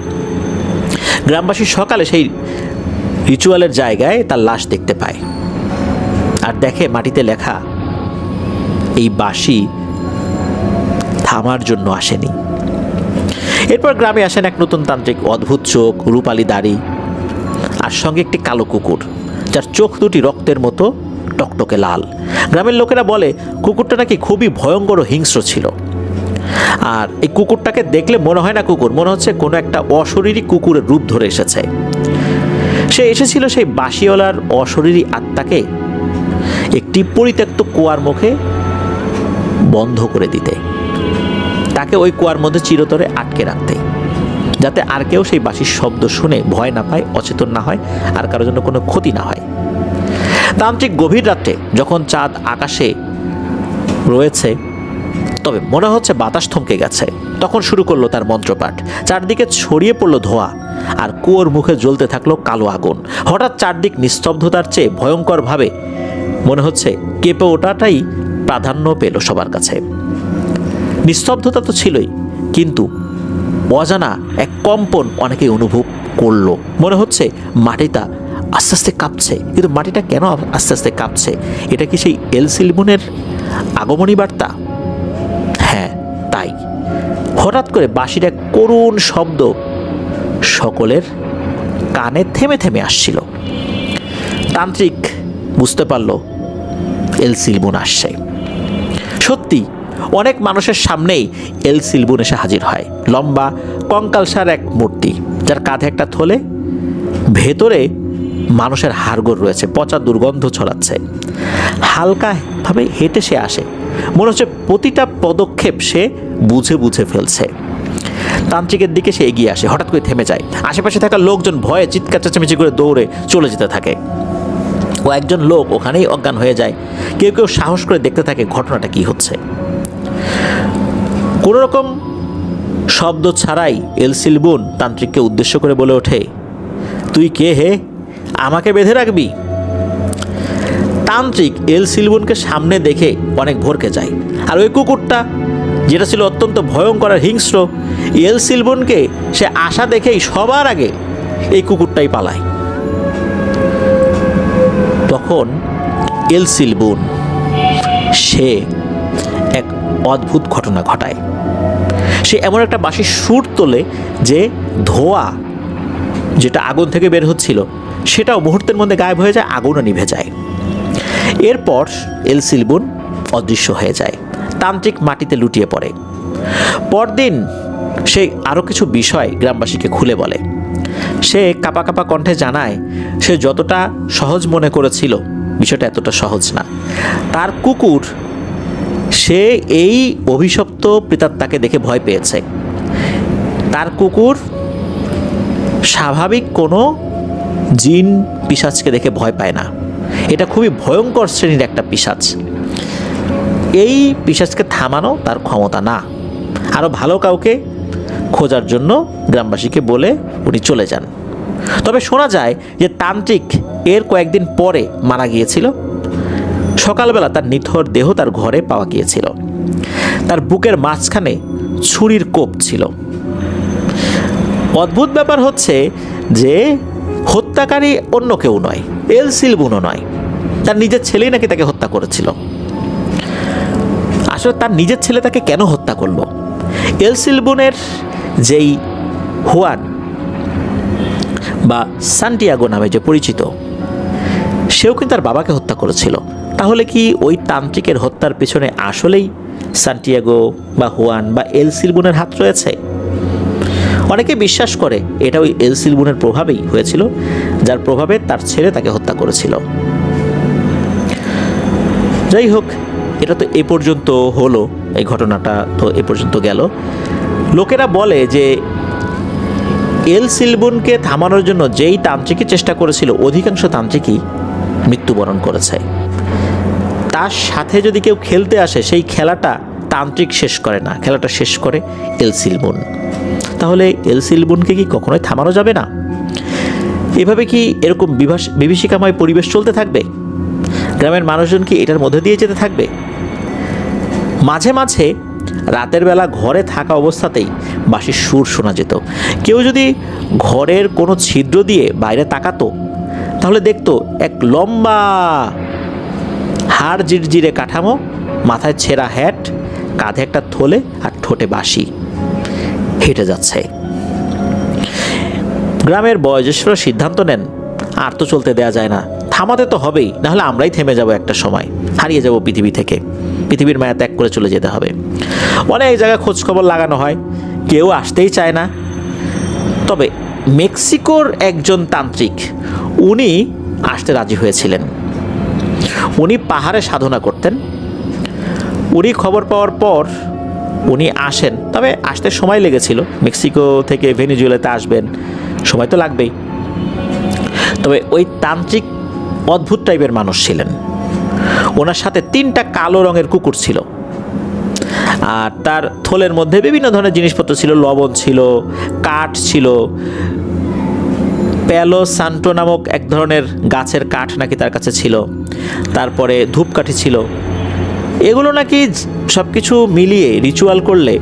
গ্রামবাসী সকালে সেই রিচুয়ালের জায়গায় তার লাশ দেখতে পায় আর দেখে মাটিতে লেখা, এই বাঁশি থামার জন্য আসেনি। এরপর গ্রামে আসেন এক নতুন তান্ত্রিক, অদ্ভুত চোখ, রূপালী দাড়ি আর সঙ্গে একটি কালো কুকুর, যার চোখ দুটি রক্তের মতো টকটকে লাল। গ্রামের লোকেরা বলে কুকুরটা নাকি খুবই ভয়ঙ্কর ও হিংস্র ছিল। আর এই কুকুরটাকে দেখলে মনে হয় না কুকুর, মনে হচ্ছে কোনো একটা অশরীরী কুকুরের রূপ ধরে এসেছে। সে এসেছিল সেই বাঁশিওয়ালার অশরীরী আত্মাকে একটি পরিত্যক্ত কুয়ার মুখে বন্ধ করে দিতে, তাকে ওই কুয়ার মধ্যে চিরতরে আটকে রাখতে, যাতে আর কেউ সেই বাঁশির শব্দ শুনে ভয় না পায়, অচেতন না হয়, আর কারোর জন্য কোনো ক্ষতি না হয়। তান্ত্রিক গভীর রাত্রে যখন চাঁদ আকাশে রয়েছে, তবে মনে হচ্ছে বাতাস থমকে গেছে, তখন শুরু করলো তার মন্ত্রপাঠ। চারদিকে ছড়িয়ে পড়লো ধোঁয়া আর কুয়োর মুখে জ্বলতে থাকলো কালো আগুন। হঠাৎ চারদিক নিস্তব্ধতার চেয়ে ভয়ঙ্করভাবে মনে হচ্ছে কেঁপে ওঠাটাই প্রাধান্য পেল সবার কাছে। নিস্তব্ধতা তো ছিলই, কিন্তু অজানা এক কম্পন অনেকেই অনুভব করলো। মনে হচ্ছে মাটিটা আস্তে আস্তে কাঁপছে, কিন্তু মাটিটা কেন আস্তে আস্তে কাঁপছে? এটা কি সেই এল সিলবুনের আগমনী বার্তা? হ্যাঁ, তাই। হঠাৎ করে বাঁশির এক করুণ শব্দ সকলের কানে থেমে থেমে আসছিল। তান্ত্রিক বুঝতে পারল এল সিলবুন আসছে। সত্যি অনেক মানুষের সামনেই এল সিলবুন এসে হাজির হয়। লম্বা কঙ্কালসার এক মূর্তি, যার কাঁধে একটা থলে, ভেতরে মানুষের হাড়গোড় রয়েছে, পচা দুর্গন্ধ ছড়াচ্ছে। হালকাভাবে হেঁটে সে আসে, মনে হচ্ছে প্রতিটা পদক্ষেপ সে বুঝে বুঝে ফেলছে। তান্ত্রিকের দিকে সে এগিয়ে আসে, হঠাৎ করে থেমে যায়। আশেপাশে থাকা লোকজন ভয়ে চিৎকার চেঁচামেচি করে দৌড়ে চলে যেতে থাকে। ও একজন লোক ওখানেই অজ্ঞান হয়ে যায়। কেউ কেউ সাহস করে দেখতে থাকে ঘটনাটা কি হচ্ছে। কোনো রকম শব্দ ছাড়াই এল সিলবুন তান্ত্রিককে উদ্দেশ্য করে বলে ওঠে, তুই কে হে, আমাকে বেঁধে রাখবি? তান্ত্রিক এল সিলবুনকে সামনে দেখে অনেক ভরকে যায়। আর ওই কুকুরটা, যেটা ছিল অত্যন্ত ভয়ঙ্কর আর হিংস্র, এল সিলবুনকে সে আশা দেখেই সবার আগে এই কুকুরটাই পালায়। তখন এল সিলবুন সে এক অদ্ভুত ঘটনা ঘটায়। সে এমন একটা বাঁশির সুর তোলে যে ধোঁয়া যেটা আগুন থেকে বের হচ্ছিল সেটাও মুহূর্তের মধ্যে গায়েব হয়ে যায়, আগুনও নিভে যায়। এরপর এল সিলবুন অদৃশ্য হয়ে যায়। তান্ত্রিক মাটিতে লুটিয়ে পড়ে। পরদিন সে আরও কিছু বিষয় গ্রামবাসীকে খুলে বলে। সে কাঁপা কাঁপা কণ্ঠে জানায় সে যতটা সহজ মনে করেছিল বিষয়টা এতটা সহজ না। তার কুকুর, সে এই অভিশপ্ত প্রেতাত্মাকে দেখে ভয় পেয়েছে। তার কুকুর স্বাভাবিক কোনো জিন পিশাচকে দেখে ভয় পায় না। এটা খুবই ভয়ঙ্কর শ্রেণীর একটা পিশাচ। এই পিশাচকে থামানো তার ক্ষমতা না। আরও ভালো কাউকে খোঁজার জন্য গ্রামবাসীকে বলে উনি চলে যান। তবে শোনা যায় যে তান্ত্রিক এর কয়েকদিন পরে মারা গিয়েছিল। সকালবেলা তার নিথর দেহ তার ঘরে পাওয়া গিয়েছিল। তার বুকের মাঝখানে ছুরির কোপ ছিল। অদ্ভুত ব্যাপার হচ্ছে যে হত্যাকারী অন্য কেউ নয়, এল সিলবুনও নয়। তার নিজের ছেলেই নাকি তাকে হত্যা করেছিল। আসলে তার নিজের ছেলে তাকে কেন হত্যা করলো? এল সিলবুনের যেই হুয়ান বা সান্টিয়াগো নামে যে পরিচিত, সেও কিন্তু তার বাবাকে হত্যা করেছিল। তাহলে কি ওই তান্ত্রিকের হত্যার পেছনে আসলেই সান্টিয়াগো বা হুয়ান বা এল সিলবুনের হাত রয়েছে? অনেকে বিশ্বাস করে এটা ওই এল সিলবুনের প্রভাবেই হয়েছিল, যার প্রভাবে তার ছেলে তাকে হত্যা করেছিল। যাই হোক, এটা তো এ পর্যন্ত হলো, এই ঘটনাটা তো এ পর্যন্ত গেল। লোকেরা বলে যে এল সিলবুনকে থামানোর জন্য যেই তান্ত্রিকই চেষ্টা করেছিল, অধিকাংশ তান্ত্রিকই মৃত্যুবরণ করেছে। তার সাথে যদি কেউ খেলতে আসে, সেই খেলাটা তান্ত্রিক শেষ করে না, খেলাটা শেষ করে এল সিলবুন। তাহলে এল সিলবুনকে কি কখনোই থামানো যাবে না? এভাবে কি এরকম বিভীষিকাময় পরিবেশ চলতে থাকবে? গ্রামের মানুষজন কি এটার মধ্যে দিয়ে যেতে থাকবে? মাঝে মাঝে রাতের বেলা ঘরে থাকা অবস্থাতেই বাঁশির সুর শোনা যেত। কেউ যদি ঘরের কোনো ছিদ্র দিয়ে বাইরে তাকাতো, তাহলে দেখতো এক লম্বা হাড় জিরজিরে কাঠামো, মাথায় ছেঁড়া হ্যাট, কাঁধে একটা থলে আর ঠোঁটে বাঁশি, হেঁটে যাচ্ছে। গ্রামের বয়োজ্যেষ্ঠরা সিদ্ধান্ত নেন, আর তো চলতে দেয়া যায় না, থামাতে তো হবেই, নাহলে আমরাই থেমে যাব, একটা সময় হারিয়ে যাব পৃথিবী থেকে, পৃথিবীর মায়া ত্যাগ করে চলে যেতে হবে। অনেক জায়গায় খোঁজখবর লাগানো হয়, কেউ আসতেই চায় না। তবে মেক্সিকোর একজন তান্ত্রিক, উনি আসতে রাজি হয়েছিলেন। উনি পাহাড়ে সাধনা করতেন। উনি খবর পাওয়ার পর উনি আসেন, তবে আসতে সময় লেগেছিল। মেক্সিকো থেকে ভেনেজুয়েলাতে আসবেন, সময় তো লাগবেই। তবে ওই তান্ত্রিক অদ্ভুত টাইপের মানুষ ছিলেন। ওনার সাথে 3টা কালো রঙের কুকুর ছিল, আর তার থলের মধ্যে বিভিন্ন ধরনের জিনিসপত্র ছিল। লবণ ছিল, কাঠ ছিল, প্যালো সান্টো নামক এক ধরনের গাছের কাঠ নাকি তার কাছে ছিল, তারপরে ধূপকাঠি ছিল। এগুলো নাকি সব কিছু মিলিয়ে রিচুয়াল করলে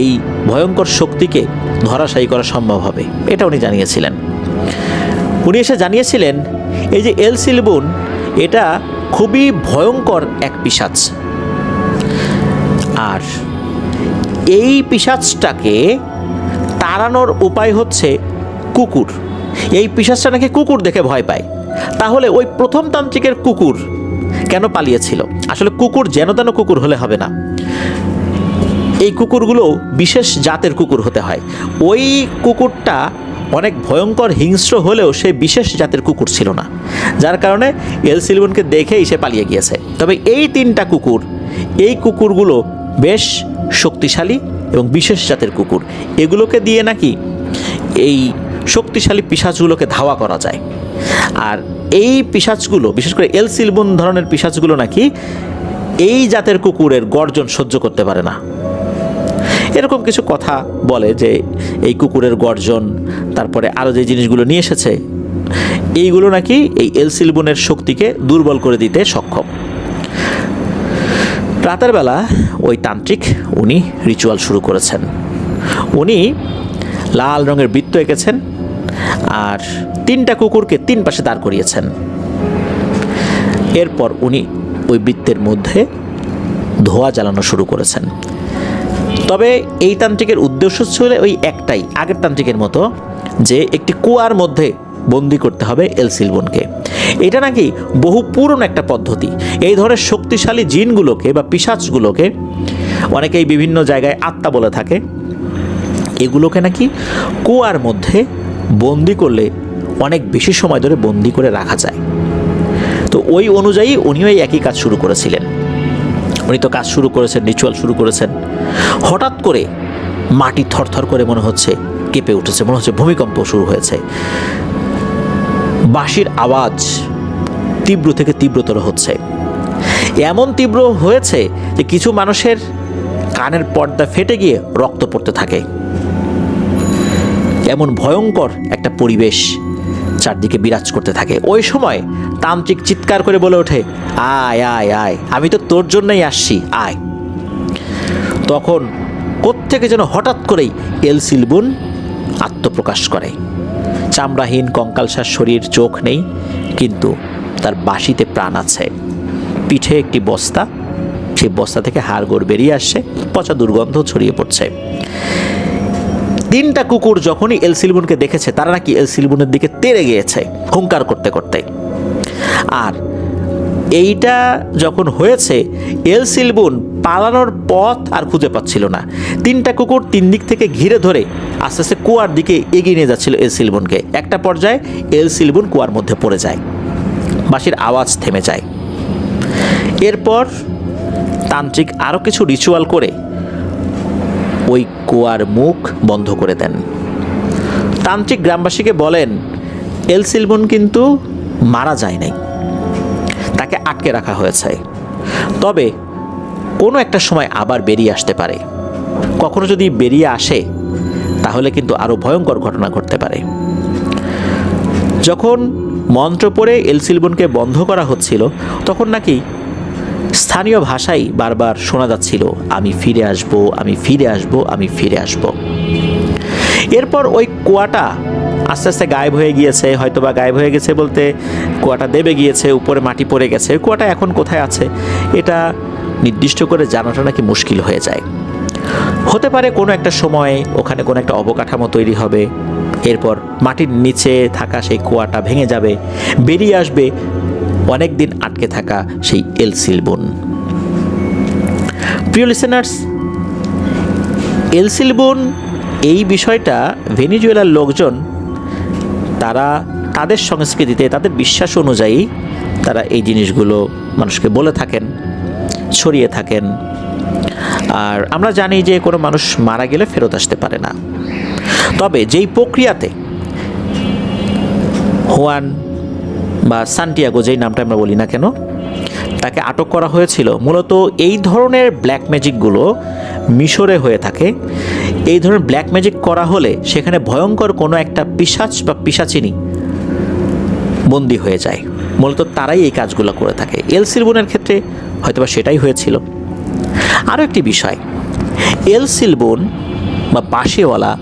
এই ভয়ঙ্কর শক্তিকে ধরাশায়ী করা সম্ভব হবে, এটা উনি জানিয়েছিলেন। উনি এসে জানিয়েছিলেন এই যে এল সিলবুন, এটা খুবই ভয়ঙ্কর এক পিশাচ, আর এই পিশাচটাকে তাড়ানোর উপায় হচ্ছে কুকুর। এই পিশাচটা নাকি কুকুর দেখে ভয় পায়। তাহলে ওই প্রথম তান্ত্রিকের কুকুর কেন পালিয়েছিল? আসলে কুকুর যেন তেন কুকুর হলে হবে না, এই কুকুরগুলো বিশেষ জাতের কুকুর হতে হয়। ওই কুকুরটা অনেক ভয়ঙ্কর হিংস্র হলেও সে বিশেষ জাতের কুকুর ছিল না, যার কারণে এলসিলবনকে দেখেই সে পালিয়ে গিয়েছে। তবে এই 3টা কুকুর, এই কুকুরগুলো বেশ শক্তিশালী এবং বিশেষ জাতের কুকুর। এগুলোকে দিয়ে নাকি এই শক্তিশালী পিশাচগুলোকে ধাওয়া করা যায়। আর এই পিশাচগুলো, বিশেষ করে এলসিলবন ধরনের পিশাচগুলো নাকি এই জাতের কুকুরের গর্জন সহ্য করতে পারে না। এরকম কিছু কথা বলে যে এই কুকুরের গর্জন, তারপরে আরও যে জিনিসগুলো নিয়ে এসেছে, এইগুলো নাকি এই এলসিলবনের শক্তিকে দুর্বল করে দিতে সক্ষম। রাতের বেলা ওই তান্ত্রিক উনি রিচুয়াল শুরু করেছেন। উনি লাল রঙের বৃত্ত এঁকেছেন আর 3টা কুকুরকে 3 পাশে দাঁড় করিয়েছেন। এরপর উনি ওই বৃত্তের মধ্যে ধোঁয়া জ্বালানো শুরু করেছেন। তবে এই তান্ত্রিকের উদ্দেশ্য ছিল ওই একটাই, আগের তান্ত্রিকের মতো, যে একটি কুয়ার মধ্যে বন্দি করতে হবে এলসিলবনকে। এটা নাকি বহু পুরনো একটা পদ্ধতি। এই ধরনের শক্তিশালী জিনগুলোকে বা পিশাচগুলোকে অনেকেই বিভিন্ন জায়গায় আত্মা বলে থাকে। এগুলোকে নাকি কুয়ার মধ্যে বন্দি করলে অনেক বেশি সময় ধরে বন্দি করে রাখা যায়। তো ওই অনুযায়ী উনিও এই একই কাজ শুরু করেছিলেন। উনি তো কাজ শুরু করেছেন, রিচুয়াল শুরু করেছেন, হঠাৎ করে মাটি থরথর করে মনে হচ্ছে কেঁপে উঠেছে, মনে হচ্ছে ভূমিকম্প শুরু হয়েছে। বাঁশির আওয়াজ তীব্র থেকে তীব্রতর হচ্ছে, এমন তীব্র হয়েছে যে কিছু মানুষের কানের পর্দা ফেটে গিয়ে রক্ত পড়তে থাকে। এমন ভয়ঙ্কর একটা পরিবেশ চারদিকে বিরাজ করতে থাকে। ওই সময় তান্ত্রিক চিৎকার করে বলে ওঠে, আয় আয় আয়, আমি তো তোর জন্যই আসছি, আয়। তখন কোত্থেকে যেন হঠাৎ করেই এলসিলবন আত্মপ্রকাশ করে। চামড়াহীন কঙ্কালসার শরীর, চোখ নেই, কিন্তু তার বাঁশিতে প্রাণ আছে। পিঠে একটি বস্তা, সেই বস্তা থেকে হাড়গোড় বেরিয়ে আসছে, পচা দুর্গন্ধ ছড়িয়ে পড়ছে। 3টা কুকুর যখনই এলসিলবনকে দেখেছে, তারা নাকি এলসিলবনের দিকে তেড়ে গিয়েছে হুঙ্কার করতে করতে। আর এইটা যখন হয়েছে, এলসিলবন পালানোর পথ আর খুঁজে পাচ্ছিল না। 3টা কুকুর 3 দিক থেকে ঘিরে ধরে আস্তে আস্তে কুয়ার দিকে এগিয়ে নিয়ে যাচ্ছিল এলসিলবনকে। একটা পর্যায়ে এলসিলবন কুয়ার মধ্যে পড়ে যায়, বাঁশির আওয়াজ থেমে যায়। এরপর তান্ত্রিক আরও কিছু রিচুয়াল করে ওই কুয়ার মুখ বন্ধ করে দেন। তান্ত্রিক গ্রামবাসীকে বলেন, এলসিলবন কিন্তু মারা যায় নাই, তাকে আটকে রাখা হয়েছে। তবে কোনো একটা সময় আবার বেরিয়ে আসতে পারে। কখনো যদি বেরিয়ে আসে তাহলে কিন্তু আরও ভয়ঙ্কর ঘটনা ঘটতে পারে। যখন মন্ত্র পড়ে এলসিলবনকে বন্ধ করা হচ্ছিল, তখন নাকি স্থানীয় ভাষায় বারবার শোনা যাচ্ছিল, আমি ফিরে আসব, আমি ফিরে আসব, আমি ফিরে আসব। এরপর ওই কুয়াটা আস্তে আস্তে গায়েব হয়ে গিয়েছে। হয়তোবা গায়েব হয়ে গেছে বলতে কুয়াটা দেবে গিয়েছে, উপরে মাটি পড়ে গেছে। কুয়াটা এখন কোথায় আছে এটা নির্দিষ্ট করে জানাটা নাকি মুশকিল হয়ে যায়। হতে পারে কোনো একটা সময়ে ওখানে কোনো একটা অবকাঠামো তৈরি হবে, এরপর মাটির নিচে থাকা সেই কুয়াটা ভেঙে যাবে, বেরিয়ে আসবে অনেক দিন আটকে থাকা সেই এলসিলবন। প্রিয় লিসেনার্স, এলসিলবন এই বিষয়টা ভেনিজুয়েলার লোকজন তারা তাদের সংস্কৃতিতে, তাদের বিশ্বাস অনুযায়ী তারা এই জিনিসগুলো মানুষকে বলে থাকেন, ছড়িয়ে থাকেন। আর আমরা জানি যে কোনো মানুষ মারা গেলে ফেরত আসতে পারে না। তবে যেই প্রক্রিয়াতে হুয়ান বা সান্টিয়াগো, যেই নামটা আমরা বলি না কেন, তাকে আটক করা হয়েছিল, মূলত এই ধরনের ব্ল্যাক ম্যাজিকগুলো মিশরে হয়ে থাকে। এই ধরনের ব্ল্যাক ম্যাজিক করা হলে সেখানে ভয়ঙ্কর কোনো একটা পিশাচ বা পিশাচিনী বন্দী হয়ে যায়। মূলত তারাই এই কাজগুলো করে থাকে। এলসিলবনের ক্ষেত্রে হয়তোবা সেটাই হয়েছিল। আরও একটি বিষয়, এলসিলবন বা বাঁশিওয়ালা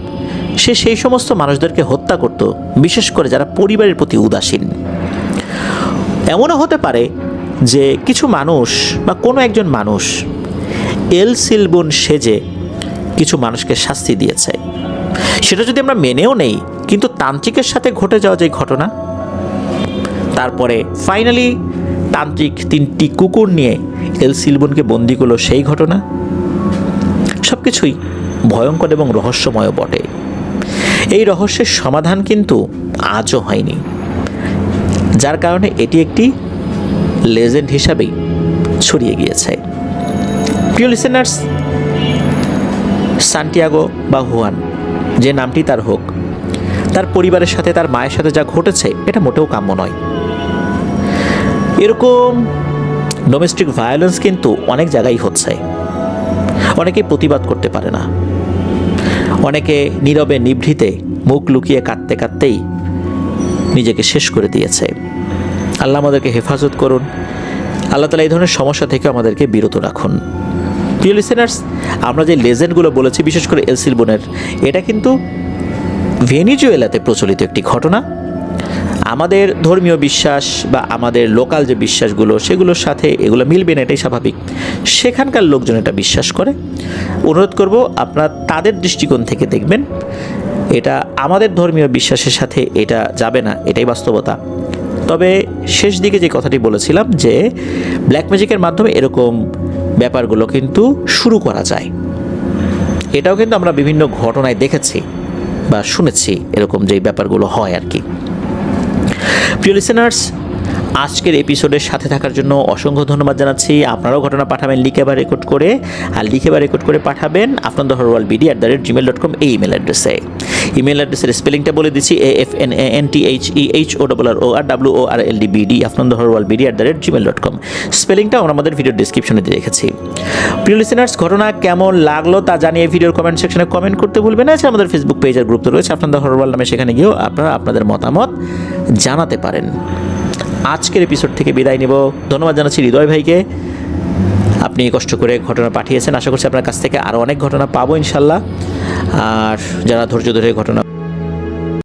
সে সেই সমস্ত মানুষদেরকে হত্যা করত, বিশেষ করে যারা পরিবারের প্রতি উদাসীন। এমনও হতে পারে যে কিছু মানুষ বা কোনো একজন মানুষ এলসিলবন সেজে কিছু মানুষকে শাস্তি দিয়েছে। সেটা যদি আমরা মেনেও নেই, কিন্তু তান্ত্রিকের সাথে ঘটে যাওয়া যে ঘটনা, তারপরে ফাইনালি তান্ত্রিক 3টি কুকুর নিয়ে এল সিলবনকে বন্দি করলো সেই ঘটনা, সব কিছুই ভয়ঙ্কর এবং রহস্যময় বটে। এই রহস্যের সমাধান কিন্তু আজও হয়নি, যার কারণে এটি একটি লেজেন্ড হিসাবেই ছড়িয়ে গিয়েছে। প্রিয় লিসেনার্স, সান্টিয়াগো বা হুয়ান, যে নামটি তার হোক, তার পরিবারের সাথে, তার মায়ের সাথে যা ঘটেছে এটা মোটেও কাম্য নয়। এরকম ডোমেস্টিক ভায়োলেন্স কিন্তু অনেক জায়গায় হচ্ছে। অনেকেই প্রতিবাদ করতে পারে না, অনেকে নীরবে নিভৃতে মুখ লুকিয়ে কাঁদতে কাঁদতেই নিজেকে শেষ করে দিয়েছে। আল্লাহ আমাদেরকে হেফাজত করুন, আল্লাহ তাআলা এই ধরনের সমস্যা থেকে আমাদেরকে বিরত রাখুন। প্রিয় লিসেনার্স, আমরা যে লেজেন্ডগুলো বলেছি, বিশেষ করে এল সিলবনের, এটা কিন্তু ভেনিজুয়েলাতে প্রচলিত একটি ঘটনা। আমাদের ধর্মীয় বিশ্বাস বা আমাদের লোকাল যে বিশ্বাসগুলো, সেগুলোর সাথে এগুলো মিলবে না, এটাই স্বাভাবিক। সেখানকার লোকজন এটা বিশ্বাস করে। অনুরোধ করব আপনারা তাদের দৃষ্টিকোণ থেকে দেখবেন, এটা আমাদের ধর্মীয় বিশ্বাসের সাথে এটা যাবে না, এটাই বাস্তবতা। তবে শেষ দিকে যে কথাটি বলেছিলাম যে ব্ল্যাক ম্যাজিকের মাধ্যমে এরকম ব্যাপারগুলো কিন্তু শুরু করা যায়, এটাও কিন্তু আমরা বিভিন্ন ঘটনায় দেখেছি বা শুনেছি, এরকম যে ব্যাপারগুলো হয় আর কি। প্রিয় লিসেনার্স, আজকের এপিসোডের সাথে থাকার জন্য অসংখ্য ধন্যবাদ জানাচ্ছি। আপনারাও ঘটনা পাঠাবেন লিখে বা রেকর্ড করে, আর লিখে বা রেকর্ড করে পাঠাবেন afnandaharwalbd@gmail.com এই ইমেল অ্যাড্রেসে। ইমেল অ্যাড্রেসের স্পেলিংটা বলে দিচ্ছি, AFNANTHEHORRWORLDBD afnandaharwalbd@gmail.com। স্পেলিংটা আমরা আমাদের ভিডিও ডিসক্রিপশনে দিয়ে রেখেছি। প্রিয় লিসেনার্স, ঘটনা কেমন লাগলো তা জানিয়ে ভিডিওর কমেন্ট সেকশনে কমেন্ট করতে ভুলবেন না। আমাদের ফেসবুক পেজ আর গ্রুপ তো রয়েছে আফনান দ্য হরর ওয়ার্ল্ড নামে, সেখানে গিয়েও আপনারা আপনাদের মতামত জানাতে পারেন। আজকের এপিসোড থেকে বিদায় নেব। ধন্যবাদ জানাচ্ছি হৃদয় ভাইকে, আপনি কষ্ট করে ঘটনা পাঠিয়েছেন। আশা করছি আপনার কাছ থেকে আরও অনেক ঘটনা পাবো ইনশাল্লাহ। আর যারা ধৈর্য ধরে ঘটনা